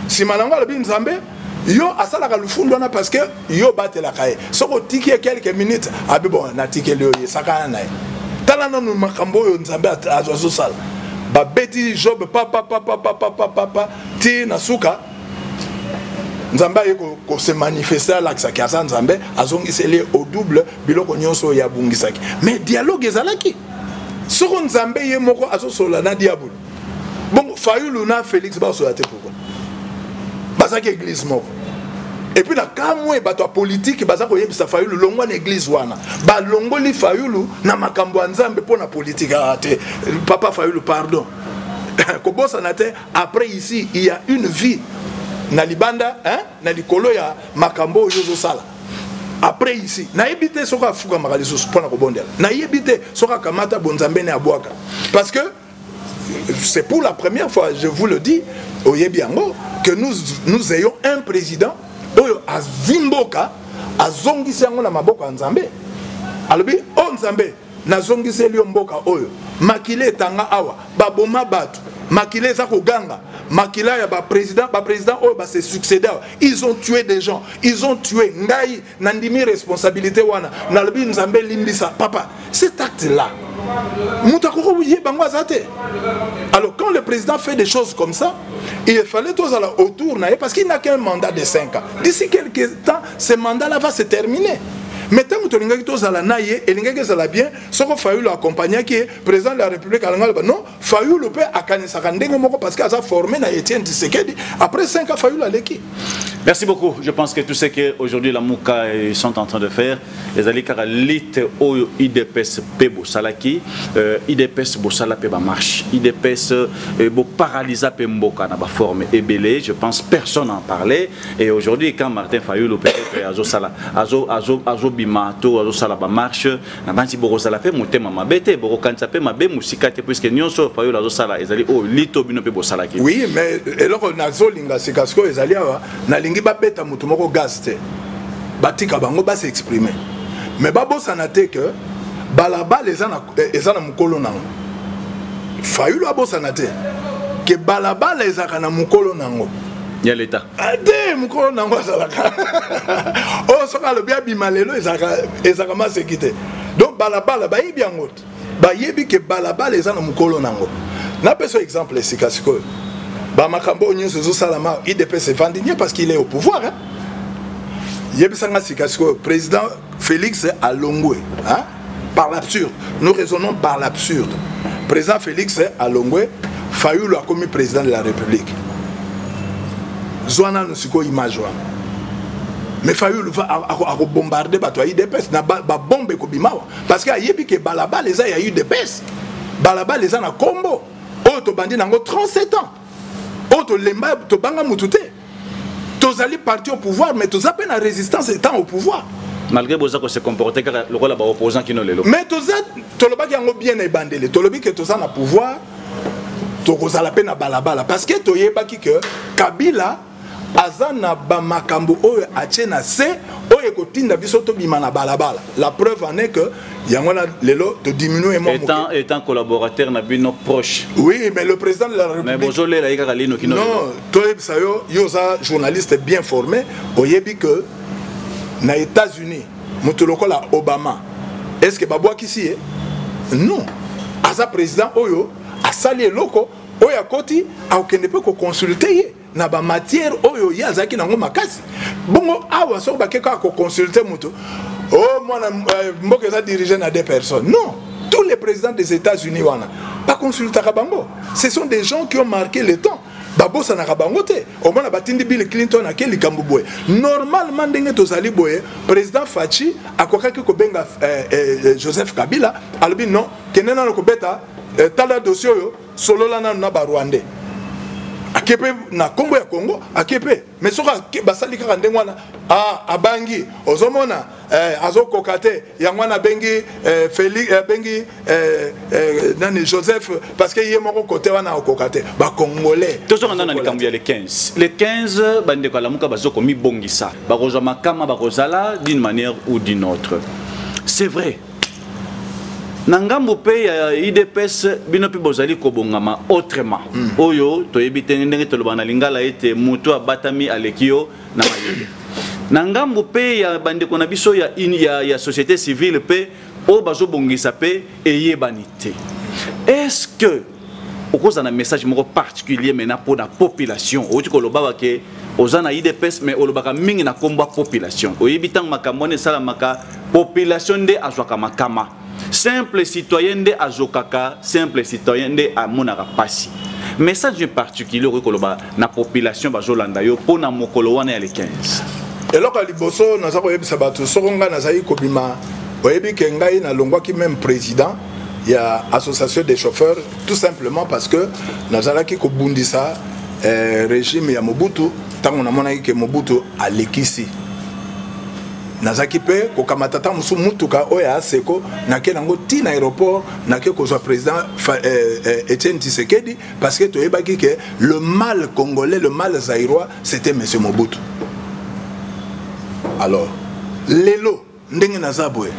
S4: Si manango la bi Nzambe yo asala ka lufundo na parce que yo bate la kaye soko tiki quelques minutes abi bon na tiki le saka na talana no makambo yo nzambe azo sala ba beti job papa ti nasuka nzambe ko se manifester là que ça kiasa nzambe azongiseli au double biloko nyonso ya bungisaki mais dialogue ezalaki soko nzambe ye moko azo sola na diabolo bon Fayulu na Félix ba sola te pourquoi bazaki église moko et puis la kamwe bato politique bazako yebisa Fayulu longwa na église wana ba longoli Fayulu na makambo ya nzambe pona politique ate papa Fayulu pardon kobosa na te après ici il y a une vie na libanda hein na likolo ya makambo yozo sala après ici na yebite soka fuka makaliso pona ko bondela na yebite soka kamata bonzambe ne abwaka parce que c'est pour la première fois je vous le dis au Yebiango que nous ayons un président oyo azimboka azongisa ngo na maboko nzambe alobi o nzambe na zongisa li mboka oyo makile tanga awa baboma batu makile za koganga makila ya ba président oyo ba se succéder ils ont tué des gens ils ont tué ngai nandimi responsabilité wana na lobi nzambe limbisa papa cet acte là mutakoko yeba ngwazate. Alors quand le président fait des choses comme ça il fallait tous à la autour parce qu'il n'a qu'un mandat de 5 ans d'ici quelques temps ce mandat là va se terminer. Mais tant que tu as la naïe et l'ingénieur bien, ce qu'il faut accompagner qui est président de la République non, Fayulu peut accompagner parce qu'il a formé na Etienne Tshisekedi après 5 ans Fayulu a l'équipe.
S3: Merci beaucoup. Je pense que tout ce que aujourd'hui la Mouka sont en train de faire, les alikara lit au IDPS pebo salaki, IDPS bo sala peba marche, IDPS bo paralysa pemboka na ba forme ebelé. Je pense personne n'en parlait et aujourd'hui quand Martin Fayulu peut-être azo sala azo bimato azo sala ba marche na banti boko sala pe motema mabete boko kanisa pe mabe musika te puisque nyonso Fayulu azo sala ezali o lito bino pe bo salaki.
S4: Oui mais eloko nazo linga sikasko ezali awa na lingi ba beta mutu moko gaste batika bango ba s'exprimer mais babo sanate que balaba les ana mukolo nango Fayulu abo sanate que balaba les ana mukolo nango
S3: ya l'état
S4: ade mukolo nango salaka o soka le bien bimalelo ezaka ma sécurité donc balaba ba yebi angot ba yebi que balaba les ana mukolo nango na peso exemple sikasiko ba makambo nyonso zo salama IDPS vendigne parce qu'il est au pouvoir hein yebisanga sikasiko président Félix Alongwe hein par l'absurde nous raisonnons par l'absurde président Félix Alongwe Fayulu a commis président de la République Zwana Nusiko image mais Fayulu va à bombarder bato IDPS na ba bombe ko bimawa parce que yebi que balaba les a eu IDPS balaba les a na combo o to bandi nango 37 ans o to lemba to banga mutute to zali parti au pouvoir mais to zape na résistance étant au pouvoir
S3: malgré bozako se comporter car le rôle ba opposant qui no lelo
S4: mais to za to loba ki yango bien ebandele to lobi que to za na pouvoir to kozala pe na balabala parce que to yeba ki que Kabila azana ba makambo oyo achena se oyo kotinda biso to bima na balabala la preuve en est que yangona lelo to diminuer mon
S3: étant collaborateur na bino proche
S4: oui mais le président de la République
S3: mais bozole la yika lino kino
S4: non to yebsayo yoza journaliste bien formé oyebi que na États-Unis mutoloko la Obama est-ce que babwa kisi non aza président oyo asali loko oyo akoti akende pe ko consulter na ba matière oyo yazaki nango makasi bongo awa so ba keka ko consulter muto oh moi mboka za diriger na des personnes non tous les présidents des États-Unis wana pas consulter bango ce sont des gens qui ont marqué le temps babosa na bango te au moins batindi Bill Clinton akeli kambuboy normalement ndenge tozali boye président Fachi akokaki ko benga Joseph Kabila alobi non kenena ko beta tala dossier yo solo la na ba Rwandais akepe na Congo ya Congo akepe mais soka basali kaka ndengwana abangi ozomona azokokate yangwana bengi Félix bengi nani Joseph parce que yé moko côté wana okokate ba congolais
S3: tozo ngana ni kambu ya le 15 bande ko la muka bazoko mi bongisa ba kozwa makama ba kozala d'une manière ou d'une autre c'est vrai Nangambo pe ya IDPS bino pe bozali ko bongama autrement oyo to yebite ndenge to lobana lingala ete mutu abatami alekio na mayele Nangambo pe ya bande ko na biso ya société civile pe o bazo bongisa pe eyebanité. Est-ce que vous avez un message particulier maintenant pour la population? Vous dites que vous avez un IDPS, mais vous avez une population. Vous avez une population de Azwakamakama. Simple citoyen de Azokaka, simple citoyen de Amonara Passi. Message particulier pour la population pour la Mokolowane à 15.
S4: Et là, quand nous avons dit Soronga Nazaï Kobima, vous avez dit que nous avons même président. Il y a l'association des chauffeurs, tout simplement parce que nous avons dit que Bundisa, régime ya Mobutu, tant qu'on a dit que Mobutu a l'équisi. Nous avons dit que Kokamatata Mutuka Oya Seko, n'a qu'un tina aéroport, n'a que le président Etienne Tshisekedi, parce que tu as dit que le mal congolais, le mal zaïrois, c'était M. Mobutu. Alors, Lelo, Ndenge Nazaboué.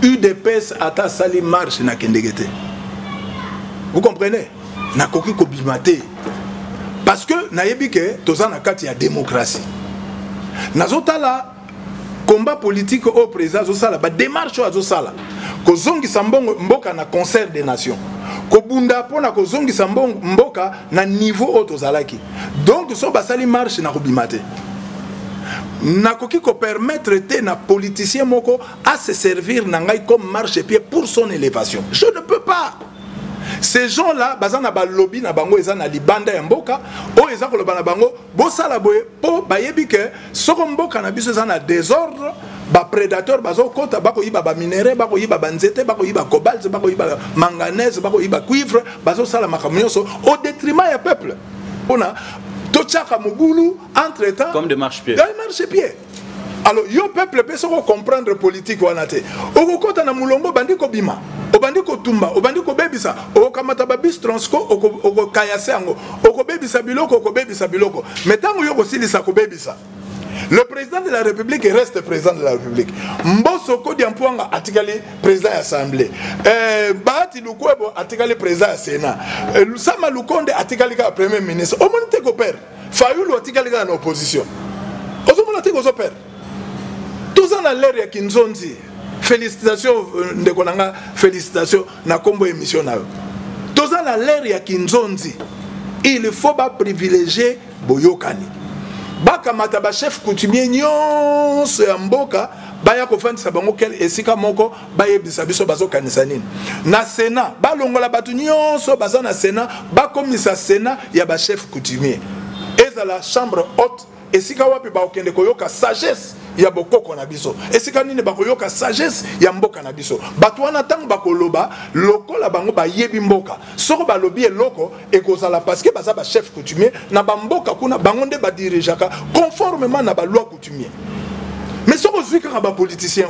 S4: UDPS ata sali marche na kendegete. Vous comprenez? Na koki ko bimate. Parce que na yebi ke tozana kati ya démocratie. Nazota la combat politique au président zosala ba démarche azo sala. Ko zongi sambongo mboka na concert des nations. Ko bunda pona ko zongi sambongo mboka na niveau autozalaki. Donc so basali marche na ko bimate. Nakoki ko permettre na politicien moko à se servir nangai comme marche-pied pour son élévation. Je ne peux pas. Ces gens-là, bazana ba lobby na bango ezana libanda ya mboka, o ezako loba na bango, bo sala boye po bayebi ke soko mboka na biso ezana désordre, ba prédateur bazo kota bako yiba ba minerai, bako yiba ba nzete, bako yiba cobalt, bako yiba manganèse, bako yiba cuivre, bazo sala makamnyoso au détriment ya peuple. Ona Tochaka Mugulu, entre-temps,
S3: comme des marche-pieds.
S4: Marche-pieds. Alors, yo peuple peut se comprendre politique wanate. Oko kota na mulombo bandiko bima, o bandiko tumba, o bandiko bebisa, o kamata babis transco, oko kayase ango, oko bebisa biloko, oko bebisa biloko. Mais tant que yo kosilisa ko bebisa. Le président de la République reste président de la République. Mbosoko Diampuanga atikali président de l'Assemblée. Bahati Lukwebo atikali président du Sénat. Sama Lukonde atikali ka premier ministre. Au moins te père. Fayulu atikali ka en opposition. Ozomona te ko père. Tous en l'air ya Kinzonzi. Félicitations de konanga, félicitations na kombo émission na. Tous en l'air ya Kinzonzi. Il faut pas privilégier Boyokani. Baka mataba chef coutumier nyonso ya mboka baya kofandisa bango kel esika moko baye bisabiso bazo kanisa nini na Sénat balongola batu nyonso baza na Sénat bakomisa Sénat ya ba chef coutumier eza la chambre haute esika wapi ba okende koyoka sagesse ya bokoko na biso esika nini bakoyoka sagesse ya mboka na biso batu wana tango bakoloba lokola bango bayebi mboka soko balobi eloko ekozala parce que baza ba chef coutumier na ba mboka kuna bango nde ba dirigeaka conformément na ba loi coutumier. Mais soko zwika ba politicien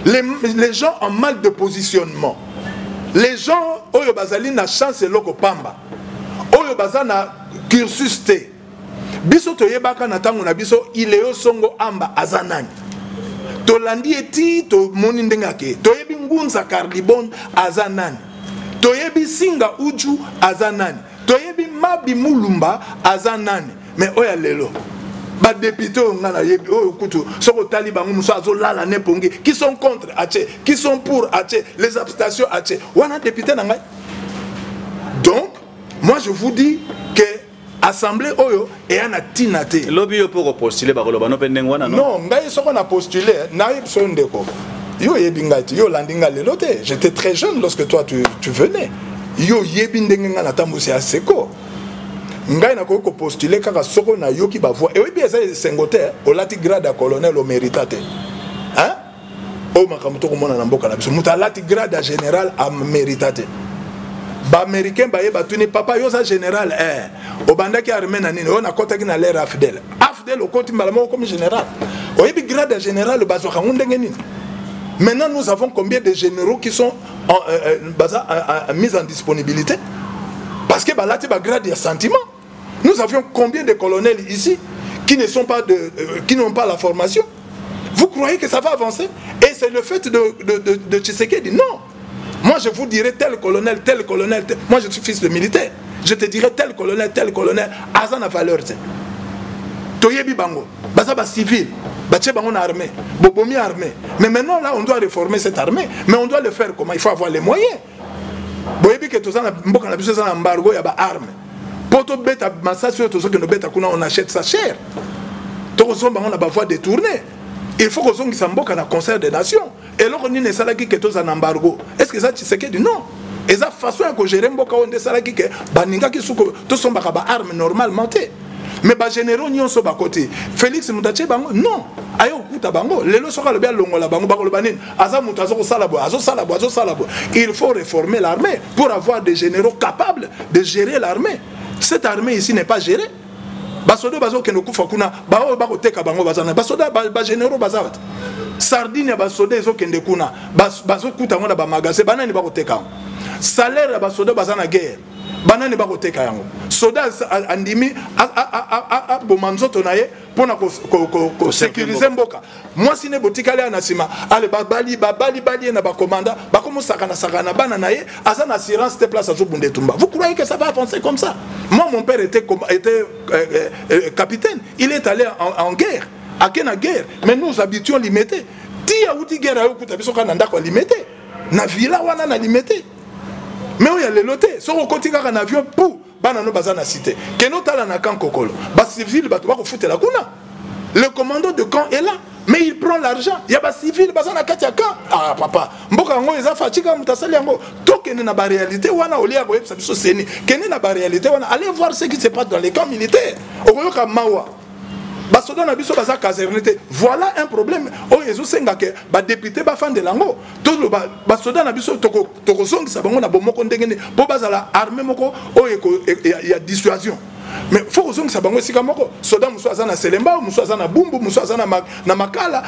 S4: les gens ont mal de positionnement, les gens oyo bazali na chance eloko pamba oyo bazana cursus te biso toyebaka na tango na biso ileo songo amba azanani tolandi eti to moni ndengake toyebi ngunza carbone azanani toyebi singa uju azanani toyebi mabi mulumba azanani mais oya lelo ba député ngana yebi oyo kutu soko tali bango muso azolala nepongi qui sont contre ache qui sont pour ache les abstentions ache wana député na ngai. Donc moi je vous dis que Assemblée Oyo et un atinate.
S3: Lobby pour postuler par le bano pendengwana non.
S4: Non, ngai soko na postulé, na sondeko. Yo yebingati, yo landinga lelote. J'étais très jeune lorsque toi tu venais. Yo yebindenga na tambusi aseko. Ngai na ko postuler kaka soko na yo ki ba voix. Et oui bien ça sengote, au lati grade à colonel au méritate. Hein? O makamuto ko mona na mboka na biso. Muta lati grade à général à méritate. Ba américain ba yeba tuni papa yo sa général obanda ki armée na nini on a kota ki na l'air Afdel o koti malamo comme général o yebi grade de général bazo ka ndenge nini. Maintenant nous avons combien de généraux qui sont mis en disponibilité parce que balati ba grade de sentiment. Nous avions combien de colonels ici qui ne sont pas qui n'ont pas la formation. Vous croyez que ça va avancer? Et c'est le fait de Tshisekedi? Non. Moi, je vous dirai tel colonel, tel colonel. Moi, je suis fils de militaire. Je te dirai tel colonel, Azan a valeur. toyebi bango baza ba civil batie bango na armée bobomi armée mais maintenant là on doit réformer cette armée mais on doit le faire comment il faut avoir les moyens boyebi que tozana mboka na biso za embargo ya ba arme poto beta massage to soki no beta kuna on achète ça cher to somba on a ba voie détournée il faut que zongi samboka na concert des nations et loko ni ne salaki que tozana embargo est-ce que ça tu sais que du non et ça façon que gérer mboka on de salaki que baninga ki suko to somba ka ba arme normalement té mais ba généraux nyonso ba côté Félix Mutache bango non ayo kuta bango lelo soka le bien longola bango ba ko banine aza mutu azo sala bo il faut réformer l'armée pour avoir des généraux capables de gérer l'armée. Cette armée ici n'est pas gérée. Basodo bazo keno kufa kuna ba o ba ko teka bango bazana basoda ba généraux bazawat sardine basoda ezo kende kuna bazo kuta ngona ba magasin banani ba ko teka salaire basoda bazana guerre banani ba ko teka yango soda andimi a bomanzoto naye pona ko sécuriser mboka moi sine botikale na sima ale babali na ba commanda ba komo sakana bana naye azana assurance te place azo bunde tumba. Vous croyez que ça va avancer comme ça? Moi mon père était capitaine, il est allé en guerre à quelle guerre mais nous habitions limité tia uti guerre ayo kuta biso kana ndako limité na villa wana na limité mais il y a les lotés so okoti kaka na avion pour bana no bazana cité keno tala na camp kokolo ba civil ba to ba ko futela kuna le commandant de camp est là mais il prend l'argent il y a ba civil bazana katia camp ah papa mboka ngo eza fatika mutasali yango to kene na ba réalité wana olia ko yebisa biso seni kene na ba réalité wana allez voir ce qui se passe dans les camps militaires okoyoka mawa basoda na biso baza casernité voilà un problème o yezo senga ke ba député ba fan de lango to basoda na biso toko zongisa bango na bomoko ndengene po bazala armée moko o ya dissuasion mais faut que zongisa bango sika moko soda muso azana selemba muso azana bumbu muso azana na makala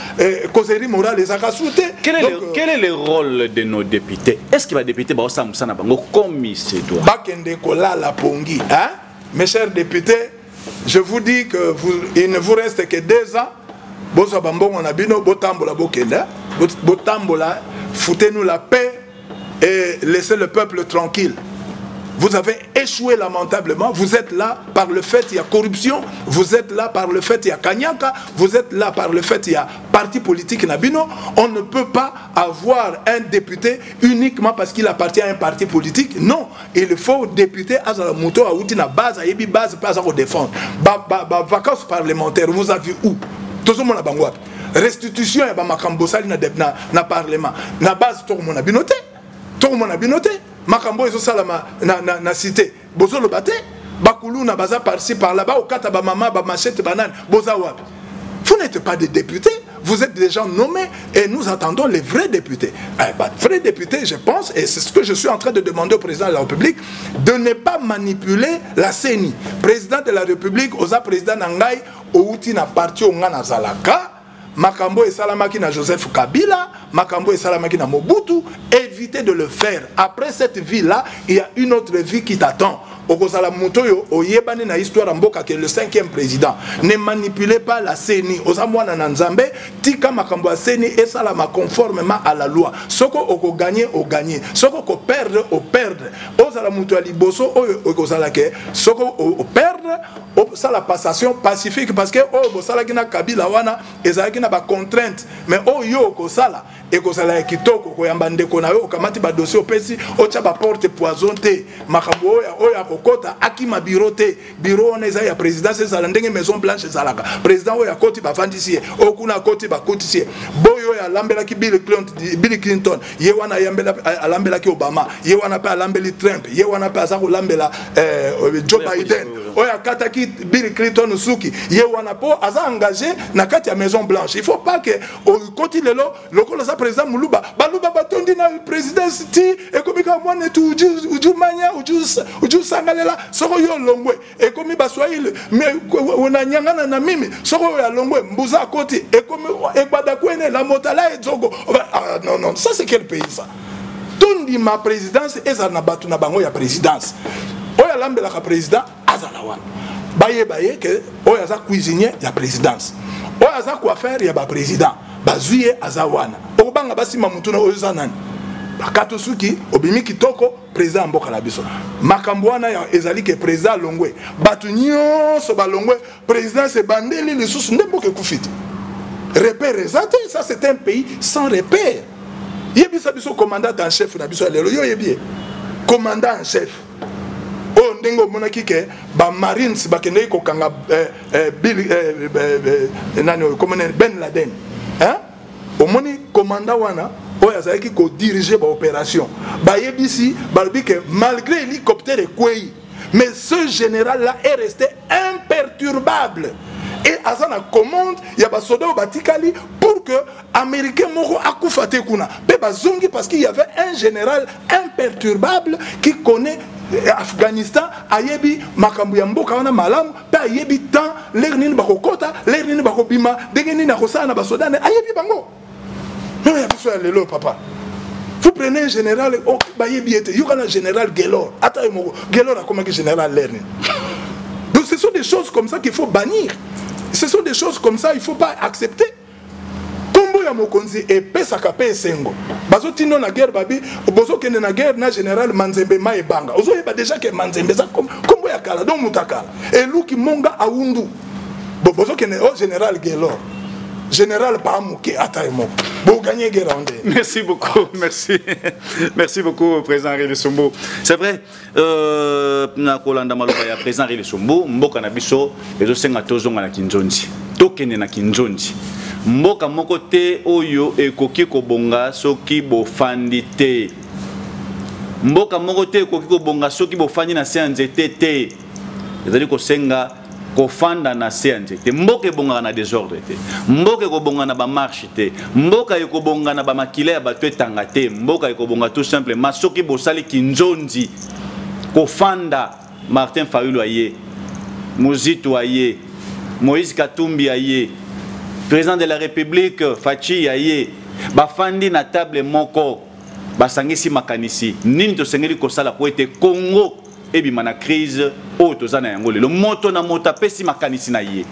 S4: causerie morale les akasute.
S3: Quel est le rôle de nos députés? Est-ce qu'il va député ba osamsa na bango comme il se doit
S4: bakende kola la pongi hein mes chers députés? Je vous dis que il ne vous reste que 2 ans. Bozo bambongo na bino botambola bokenda, botambola, foutez-nous la paix et laissez le peuple tranquille. Vous avez échoué lamentablement. Vous êtes là par le fait qu'il y a corruption. Vous êtes là par le fait qu'il y a Kanyaka. Vous êtes là par le fait qu'il y a parti politique Nabino. On ne peut pas avoir un député uniquement parce qu'il appartient à un parti politique. Non, il faut député à la moto à outil na base à yebi base pas à défendre. Vacances parlementaires. Vous avez où? Tout le monde a bangouap. Restitution et makambosali na parlement. Na base tout le monde a binoté. Tout le monde a binoté. Makambo ezo salama na cité bozo le baté bakulu na baza par-ci par là-bas au kata ba mama ba machette banane boza wapi. Vous n'êtes pas des députés, vous êtes des gens nommés et nous attendons les vrais députés. Vrais députés, je pense, et c'est ce que je suis en train de demander au président de la République, de ne pas manipuler la CENI. Président de la République, oza président Nangai, outi na parti o ngana zalaka. Makambo et Salamaki na Joseph Kabila, Makambo et Salamaki na Mobutu, évitez de le faire. Après cette vie-là, il y a une autre vie qui t'attend. Okozala Mutoyo, Oyebane na histoire Mboka qui est le 5e président. Ne manipulez pas la CENI. Ozamwana na Nzambe, tika Makambo a CENI et Salama conformément à la loi. Soko oko gagner, o gagner. Soko ko perdre, o perdre. Ozala Muto aliboso, okozala ke. Soko o perdre, ça la passation pacifique parce que bosala kina Kabila wana ezala kina ba contrainte mais yo ko sala et ko sala kitoko ko yamba ndeko na yo kamati ba dossier opesi ocha ba porte poison te makambo oya kokota akima bureau te bureau on eza ya présidence ezala ndenge maison blanche ezalaka président oya koti ba vandisier okuna koti ba kotisier boyo ya lambela ki Bill Clinton ye wana yambela alambela ki Obama ye wana pa alambeli Trump ye wana pa azako lambela Joe Biden oya kataki Bill Clinton suki ye wana po aza engagé na kati ya Maison Blanche. Il faut pas que au côté lelo lokolo sa président Muluba baluba batondi na présidence ti et comme ka mwana tu uju manya uju sangalela soko yo longwe et comme ba swahili mais ona nyangana na mimi soko ya longwe mbuza koti et comme e bada kwene la motala et zogo non ça c'est quel pays ça tondi ma présidence eza na batu na bango ya présidence oya lambela ka président azalawan baye que oya za cuisinier ya présidence oya za coiffeur ya ba président bazuye azawana okubanga basima mutuna oyo zanani Bakatosuki obimi kitoko président mboka na biso makambo wana ya ezali ke président longwe batu nyonso balongwe président se bandeli lisusu nde mboka ekufiti repère ezate ça c'est un pays sans repère yebisa biso commandant en chef na biso lelo yo yebie commandant en chef o ndengo monaki ke ba marines bakende ko kanga nani comment Ben Laden hein au moni commandant wana oyo azalaki ko diriger ba opération ba yebisi balbi que malgré hélicoptère ekwei mais ce général là est resté imperturbable et azana commande ya ba soldats batikali pour que américain moko akufa te kuna pe bazongi parce qu'il y avait un général imperturbable qui connaît Afghanistan ayebi makambu ya mboka wana malamu pe ayebi temps l'air nini bakokota l'air nini bakobima ndenge nini akosala na ba soldats ayebi bango. Non, il y a besoin de l'eau, papa. Vous prenez un général, oh, bah, il y a un général Gelor. Attends, Gelor a comment que général Lerner. Donc, ce sont des choses comme ça qu'il faut bannir. Ce sont des choses comme ça qu'il ne faut pas accepter. Combo ya mokonzi et pesa kape sengo. Bazo tino na guerre babi, bozo kene na guerre na général Manzembe Maebanga. Ozo yeba déjà que Manzembe ça combo ya kala donc mutakala. Et Luki Monga Aundu. Bozo kene oh général Gelor. Général Pahamouké, Ataïmo.
S3: Merci beaucoup, merci. Merci beaucoup, président Réli Sombo. C'est vrai, président Réli Sombo, Mboka Nabiso, et je sais que Tozonga na Kinzonzi. Tokene na Kinzonzi. Mboka Mokote, Oyo, et Koki Kobonga, Soki Bofandite. Mboka Mokote, Koki Kobonga, Soki Bofandi na Seanzete. C'est-à-dire que Senga. Kofanda na CNG te mboka ebonga na désordre te mboka ekobonga na ba marche te mboka ekobonga na ba makila ya bato etanga te mboka ekobonga tout simplement soki bosali kinzonzi kofanda Martin Fayulu aye Muzito aye Moïse Katumbi aye président de la République Fachi aye bafandi na table moko basangisi makanisi nini to sengeli kosala po ete Congo et bien la crise autozana yango le moto na mota pesi makanisi na ye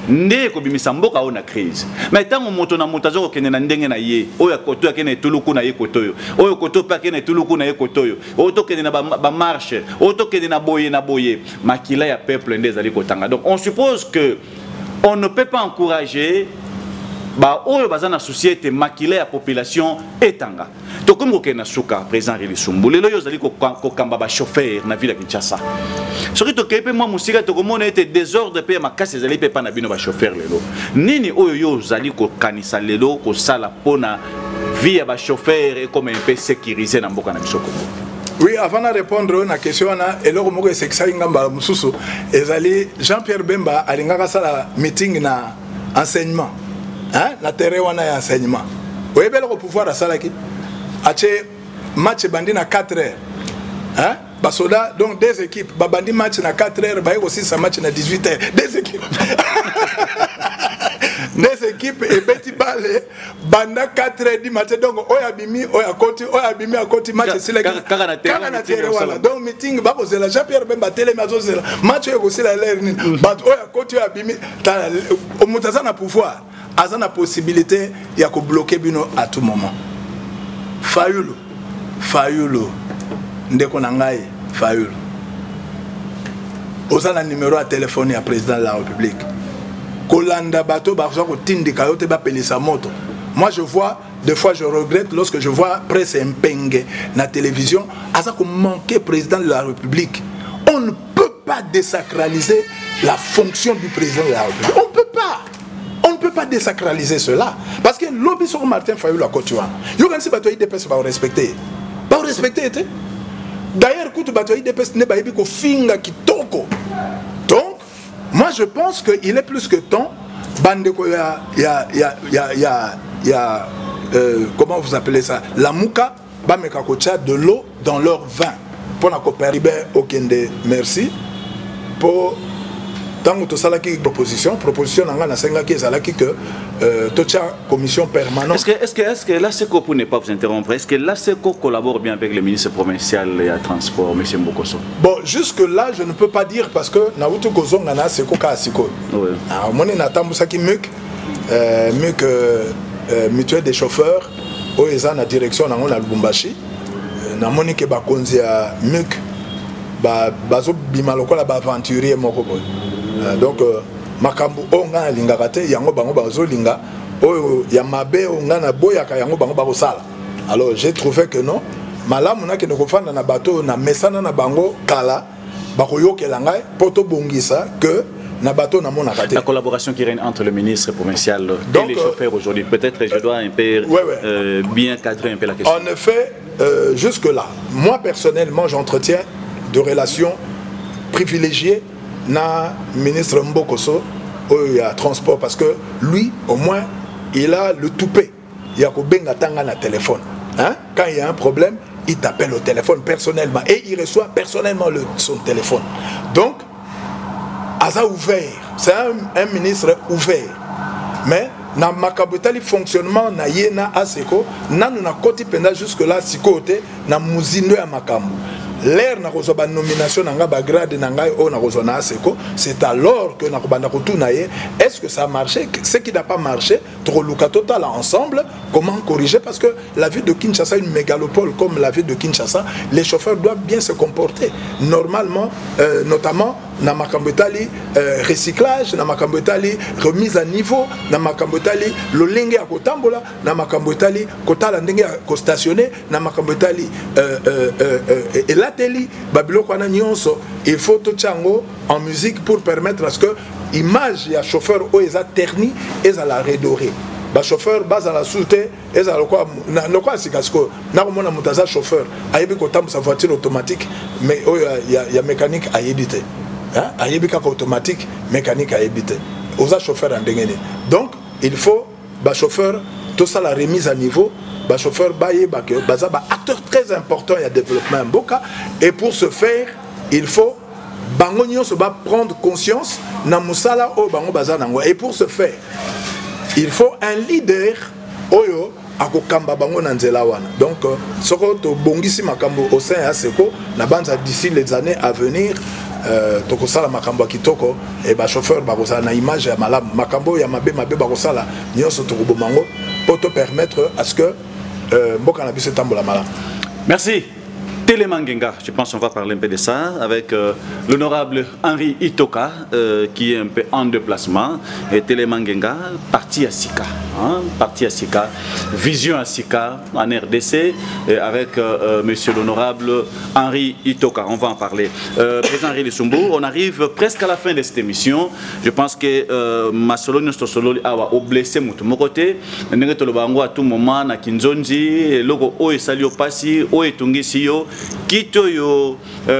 S3: nde ko bimisa mboka ona crise mais tango moto na mota zo kene na ndenge na ye oya koto ya kene tuluku na ye kotoyo oyo koto pa kene tuluku na ye kotoyo oyo to kene na ba marche oyo to kene na boye makila ya peuple ndezali kotanga. Donc on suppose que on ne peut pas encourager ba oyo bazana société makila ya population etanga to comme kokena suka président Réli Sombo lelo yo zali ko kamba ba chauffeur na ville ya Kinshasa soki to kepe moi musika to komona ete désordre pe makasi zali pe pa na bino ba chauffeur lelo nini oyo yo zali ko kanisa lelo ko sala pona vie ya ba chauffeur et comme un peu sécurisé na mboka na biso Congo.
S4: Oui, avant de répondre à la question, et là, je sais que ça est Jean-Pierre Bemba a sala meeting na enseignement. Hein? La terre wana ya enseignement. Vous avez le pouvoir à Salaki. Ache match bandi na 4 heures. Hein? Basoda donc des équipes. Bandi match na 4 heures, ba aussi ça match na 18 heures. Des équipes. Des équipes et petit balé banda 4 heures du matin donc oya bimi oya koti match c'est la terre wala. Donc meeting ba kozela Jean-Pierre Bemba télé mazozela. Match yo kosela l'air ni. Ba oya koti oya bimi ta au mutaza na pouvoir. Aza na possibilité ya ko bloquer bino à tout moment. Fayulu ndeko na ngai Fayulu ozana numéro à téléphone ya président de la République kolanda bato bazo ko tindika yote ba pelisa moto. Moi je vois des fois je regrette lorsque je vois presse Mpenge na télévision aza ko manquer président de la République. On ne peut pas désacraliser la fonction du président de la République. On ne peut pas désacraliser cela. Parce que l'objet sur Martin Fayulu à Kotua. Yo quand si batoyi DPS va respecter. Pas respecter. D'ailleurs, quand batoyi DPS ne ba yebi ko finga kitoko. Donc, moi je pense qu'il est plus que temps bande ko comment vous appelez ça? La mouka ba meka kocha de l'eau dans leur vin. Pour la coopérer okende merci pour tant que tu as la proposition n'a senga qui est que tu as commission permanente.
S3: Est-ce que l'ASECO, pour ne pas vous interrompre, est-ce que l'ASECO collabore bien avec le ministre provincial et à transport, M. Mbokoso?
S4: Bon, jusque là je ne peux pas dire parce que Naoutou Kozong a ASECO ka ASECO. Alors mon natambu saki mutuelle des chauffeurs oyo na direction nango na Lubumbashi namoni ke bakonzi ya MUC bazo bima lokola ba aventurier moko boy donc makambo onga lingaka te yango bango bazo linga oyo ya mabe onga na boyaka yango bango bakosala. Alors j'ai trouvé que non malamu na ke ne kofanda na bateau na mesana na bango kala bakoyokela ngai poto bongisa que na bateau na mona kate. La
S3: collaboration qui règne entre le ministre provincial et les chauffeurs aujourd'hui, peut-être je dois un peu bien cadrer un peu la question.
S4: En effet, jusque là, moi personnellement j'entretiens de relations privilégiées na ministre Mbokoso il y a transport parce que lui au moins il a le toupet. Il y a kobenga tanga na téléphone. Hein? Quand il y a un problème, il t'appelle au téléphone personnellement et il reçoit personnellement son téléphone. Donc Aza ouvert, c'est un ministre ouvert. Mais na makabotali fonctionnement na yena aseko nanu na koti penda jusque là sikote na muzindo ya makambo. L'air na kozoba nomination na nga ba grade na ngai o na kozona aseko, c'est alors que na kobanda kotuna ye, est-ce que ça a marché? Ce qui n'a pas marché, troluka total ensemble, comment corriger parce que la ville de Kinshasa une mégalopole comme la ville de Kinshasa, les chauffeurs doivent bien se comporter normalement notamment na makambetali recyclage, na makambetali remise à niveau, na makambetali lolenge ya kotambola, na makambetali kotala ndenge ya ko stationner, na makambetali et l'ateli babiloko na nyonso il faut tout chango en musique pour permettre à ce que image ya chauffeur o eza terni eza la redorer. Ba chauffeur baza la soute eza lokwa lokwa sikasko na ko mona mutaza chauffeur ayebi ko tambu sa voiture automatique mais o ya mécanique ayebite. Hein? Ayebika automatique, mécanique à éviter. Aux chauffeurs en dégainer. Donc, il faut, bah chauffeur, tout ça la remise à niveau, bah chauffeur, bah acteur très important il y a développement en Boka. Et pour ce faire, il faut, bangonio se va prendre conscience, na musala o bango bazanango. Et pour ce faire, il faut un leader, oyo. Donc, ce que bongisi makambo au sein aseko, na banza d'ici les années à venir, tokosala makambo kitoko et ba chauffeur bakosala na image ya malamu makambo ya mabe bakosala nyonso tokobo mango pour te permettre à ce que mboka na biso tambola malamu.
S3: Merci. Télémangenga, je pense qu'on va parler un peu de ça avec l'honorable Henri Itoka qui est un peu en déplacement. Et Télémangenga, parti à Sika, hein, parti à Sika, vision à Sika en RDC avec monsieur l'honorable Henri Itoka. On va en parler. Président Henri Lissumbo, on arrive presque à la fin de cette émission. Je pense que ma solo notre solo a blessé mon côté. Nengeto le bango à tout moment na Kinzonzi, logo o esali opasi, o etungisi yo. Kito yo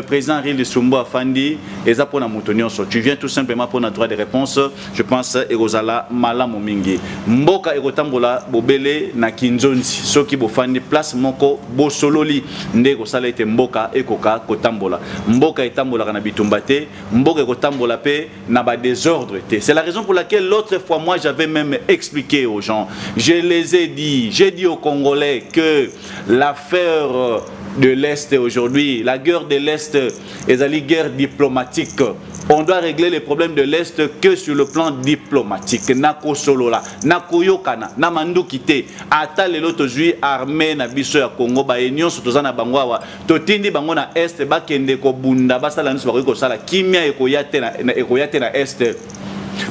S3: président Henri Lissumbo Afandi et ça pour la moutonion. Tu viens tout simplement pour notre droit de réponse. Je pense Erosala Malamu Mingi. Mboka Erotambola Bobele na Kinzonzi. Ceux qui bofandi place moko bosololi ndego sala ete mboka ekoka kotambola. Mboka etambola na bitumbate, mboka ekotambola pe na ba désordre. C'est la raison pour laquelle l'autre fois moi j'avais même expliqué aux gens. Je les ai dit, j'ai dit aux Congolais que l'affaire de l'Est aujourd'hui, la guerre de l'Est est une guerre diplomatique. On doit régler les problèmes de l'Est que sur le plan diplomatique. Nako solola, nako yokana, na mandu kite, ata lelo tozui armée na biso ya Congo ba union sotoza na bangwawa. Totindi bango na Est ba kende ko bunda basala nso ba ko sala kimia ekoyate na Est.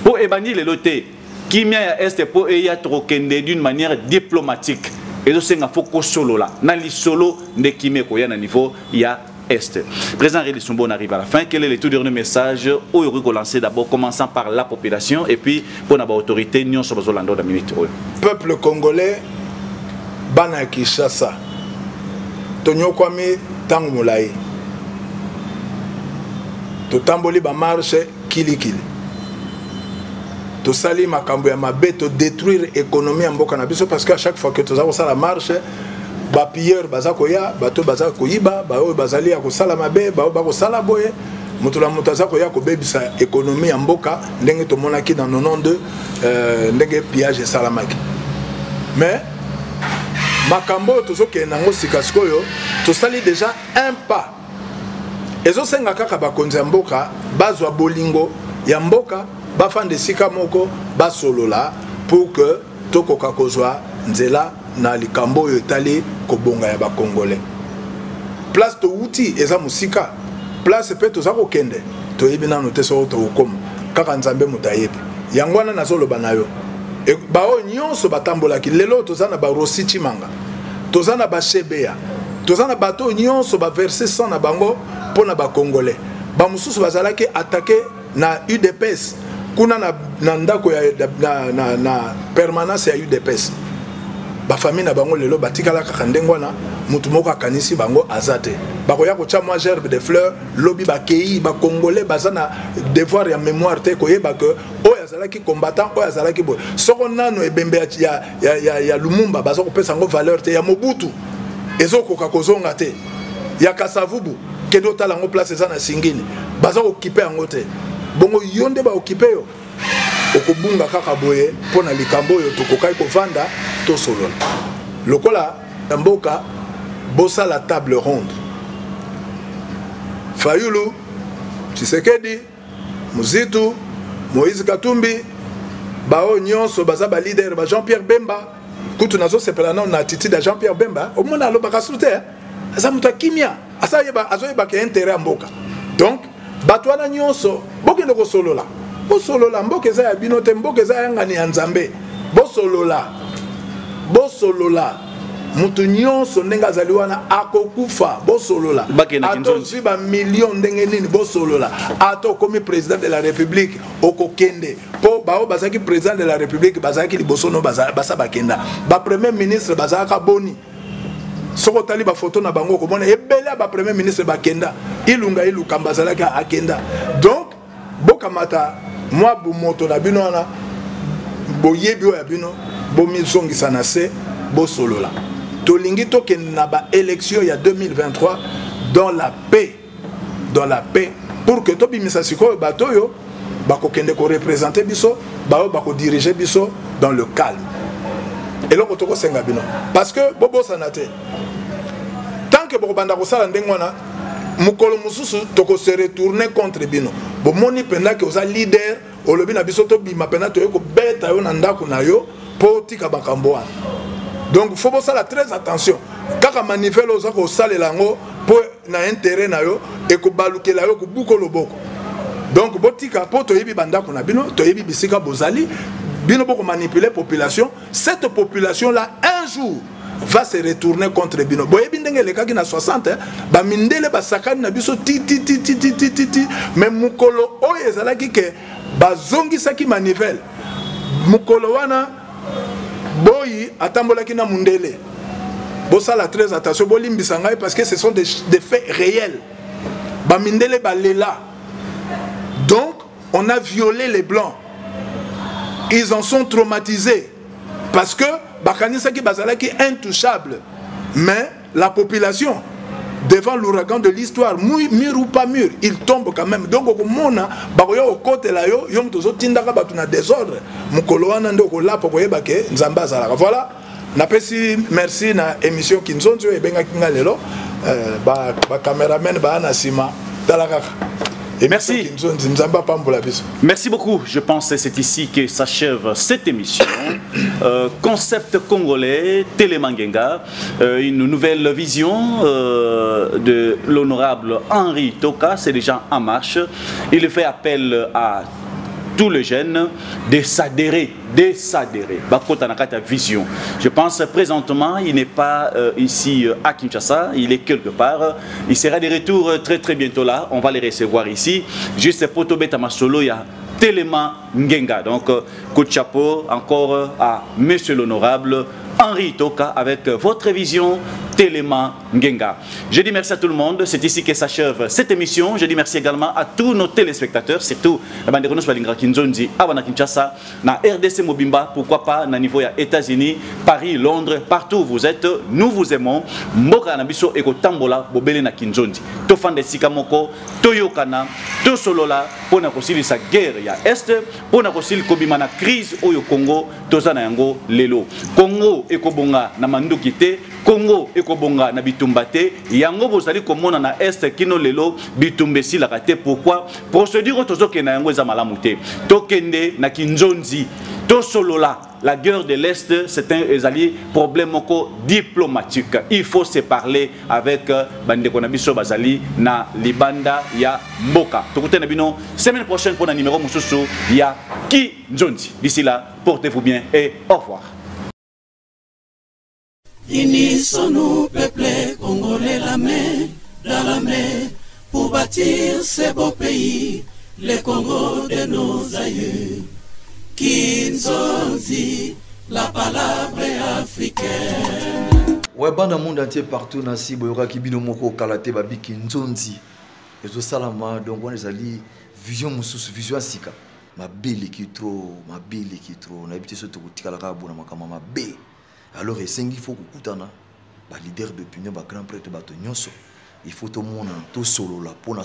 S3: Pour ebandi lelo te, kimia ya Est pour eya trokende d'une manière diplomatique. Et donc, c'est un focus solo là. Dans le solo, de qui me koya na niveau, il y a Est. Président Henri Lissumbo, on arrive à la fin. Quel est le tout dernier message au Uruguay lancé d'abord, commençant par la population et puis pour notre autorité, nous sommes besoin de minute.
S4: Peuple congolais, Bana Kinshasa, Tonyo Kwame Tangmoulaye, Totamboli ba marche kili. To sali makambo ya mabe to détruire l'économie en mboka na biso parce qu'à chaque fois que tu as la marche ba pilleur baza koya bato baza koyiba ba o bazali ya ko sala mabe ba ko sala boye mutula mutaza koya ko bebisa économie en mboka ndenge to monaki dans 92 ndenge pillage salamaki mais makambo to soke nango sikaskoyo to sali déjà un pas ezo senga kaka ba konza mboka bazwa bolingo ya mboka bafande sika moko basolola pour que tokoka kozwa nzela na likambo oyo etali kobonga ya ba Congolais. Place to uti eza musika. Place pe to za kokende. To yebi na no teso to okoma. Kaka nzambe mutayebi. Yangwana na zolo banayo. E bao nyonso batambola ki lelo to za na ba Rossi Chimanga. To za na ba Shebea. To za na bato nyonso ba verser 100 na bango pona ba Congolais. Ba mususu bazalaki attaquer na UDPS. Kuna na ndako ya na permanence ya UDPS. Ba famille na bango lelo batikala kaka ndengwana mutu moko akanisi bango azate. Bakoya ko cha moi gerbe de fleurs lobi ba kei ba Congolais bazana devoir ya mémoire te koyeba que oya zalaki combattant oya zalaki bo. Soko nano ebembe ya Lumumba bazako pesa ngo valeur te ya Mobutu. Ezoko kakozonga te. Ya Kasavubu kedo tala ngo place za na Singini bazako occuper yango te. Bongo yonde ba occuper yo. Okobunga kaka boye pona likambo yo tokokai kovanda to solola. Lokola mboka bossa la table ronde. Fayulu, Tshisekedi, Muzitu, Moïse Katumbi, bao nyonso baza ba leader ba Jean-Pierre Bemba, kutu nazo sepela na attitude de Jean-Pierre Bemba, au mona lo bakasute, asa muta kimia, asa yeba azoyeba ke intérêt mboka. Donc, batwana nyonso, bokende ko solola. Bo solola mboka za ya bino te mboka za yanga ni nzambe. Bo solola. Bo solola. Mutu nyonso ndenga zaliwana akokufa bo solola. Ato ziba million ndenge nini bo solola. Ato komi président de la République okokende. Po bao bazaki président de la République bazaki libosono basa bakenda. Ba premier ministre bazaka boni. Soko tali ba photo na bango komona ebele ba premier ministre bakenda. Ilunga ilukamba zalaka akenda. Donc bokamata moi bu moto na bino na boyebi ya bino bo mizongisa na se bo solola. Tolingi toke na ba élection ya 2023 dans la paix pour que tobi misasiko bato yo bako kende ko représenter biso bako diriger biso dans le calme. Et là otoko senga bino parce que bobo sanate tant que boko banda ko sala ndengwana mukolo mususu toko se retourner contre bino bo moni penda que oza leader olobi na biso to bima penda to ko beta yo na ndako na yo po tika bakamboa. Donc il faut faire très attention. Quand on manifeste aux gens qui sont lango pour na intérêt na yo et ko baluke la yo ko buko loboko. Donc botika po to yebi banda ko na bino to yebi bisika bozali bino boko manipuler population. Cette population là un jour va se retourner contre bino. Boyebi ndenge le kaki na 60 ba mindele ba sakani na biso ti mais mukolo o ezalaki ke ba zongi saki manifeste. Mukolo wana boyi atambola kina mundele. Bossala très attention bolimbisa ngai parce que ce sont des faits réels. Ba mindele ba lela. Donc on a violé les blancs. Ils en sont traumatisés parce que bakanisa ki bazalaki intouchable. Mais la population devant l'ouragan de l'histoire, mur ou pas mur, il tombe quand même. Donc, au mona, bakoya au côté là yo, yom tozo tindaka batuna désordre. Mukolo wana ndoko la pokoye bake nzamba zalaka. Voilà. Napesi merci na émission Kinzonzo e benga kinga lelo. Ba caméraman ba na sima talaka.
S3: Merci. Merci beaucoup. Je pense que c'est ici que s'achève cette émission. Concept congolais, Télémangenga, une nouvelle vision de l'honorable Henri Toka, c'est déjà en marche. Il fait appel à tous les jeunes de s'adhérer, vision. Je pense présentement, il n'est pas ici à Kinshasa, il est quelque part. Il sera de retour très bientôt là. On va les recevoir ici. Juste pour Tobeta Masolo, il y a Téléma Ngenga. Donc, coup de chapeau encore à Monsieur l'honorable Henri Toka avec votre vision Téléma Ngenga. Je dis merci à tout le monde. C'est ici que s'achève cette émission. Je dis merci également à tous nos téléspectateurs, surtout la bande de Balingra Kinzonzi, Abana Kinshasa, na RDC Mobimba, pourquoi pas, na niveau ya États-Unis, Paris, Londres, partout où vous êtes, nous vous aimons. Mboka Nabiso Eko Tambola, Bobele na Kinzonzi. Tofande Sikamoko, Toyokana, Tosolola, pour na kosili sa guerre ya Est, pour na kosili Kobimana crise au Congo, Tozana Yango Lelo. Congo Ekobonga na Mandukite, Congo ekobonga na bitumbate yango bozali komona na est kino lelo bitumbesi la raté. Pourquoi procédure tozoke na yango za malamu te tokende na Kinzonzi Tout solo là, la guerre de l'Est, c'est un problème diplomatique. Il faut se parler avec Bandeko Nabiso Bazali na Libanda ya Mboka. Semaine prochaine pour un numéro Moussoussou, il y a Ki Nzonzi. D'ici là, portez-vous bien et au revoir.
S1: Unissons-nous, peuple congolais, la main dans la main, pour bâtir ce beau pays, le Congo de nos aïeux. Ki Nzonzi, la palabre africaine.
S2: Ouais, banda monde entier partout nasi boyoka kibino moko kalate babi Ki Nzonzi. Et tout ça là, donc on est allé vision mususu, vision sika. Ma belle qui trop, ma belle qui trop. On a habité ce truc tika la kabo na makama ma belle. Alors il faut que kutana ba leader d'opinion, ba grand prêtre ba to nyonso. Il faut tout le monde tout solo là pour na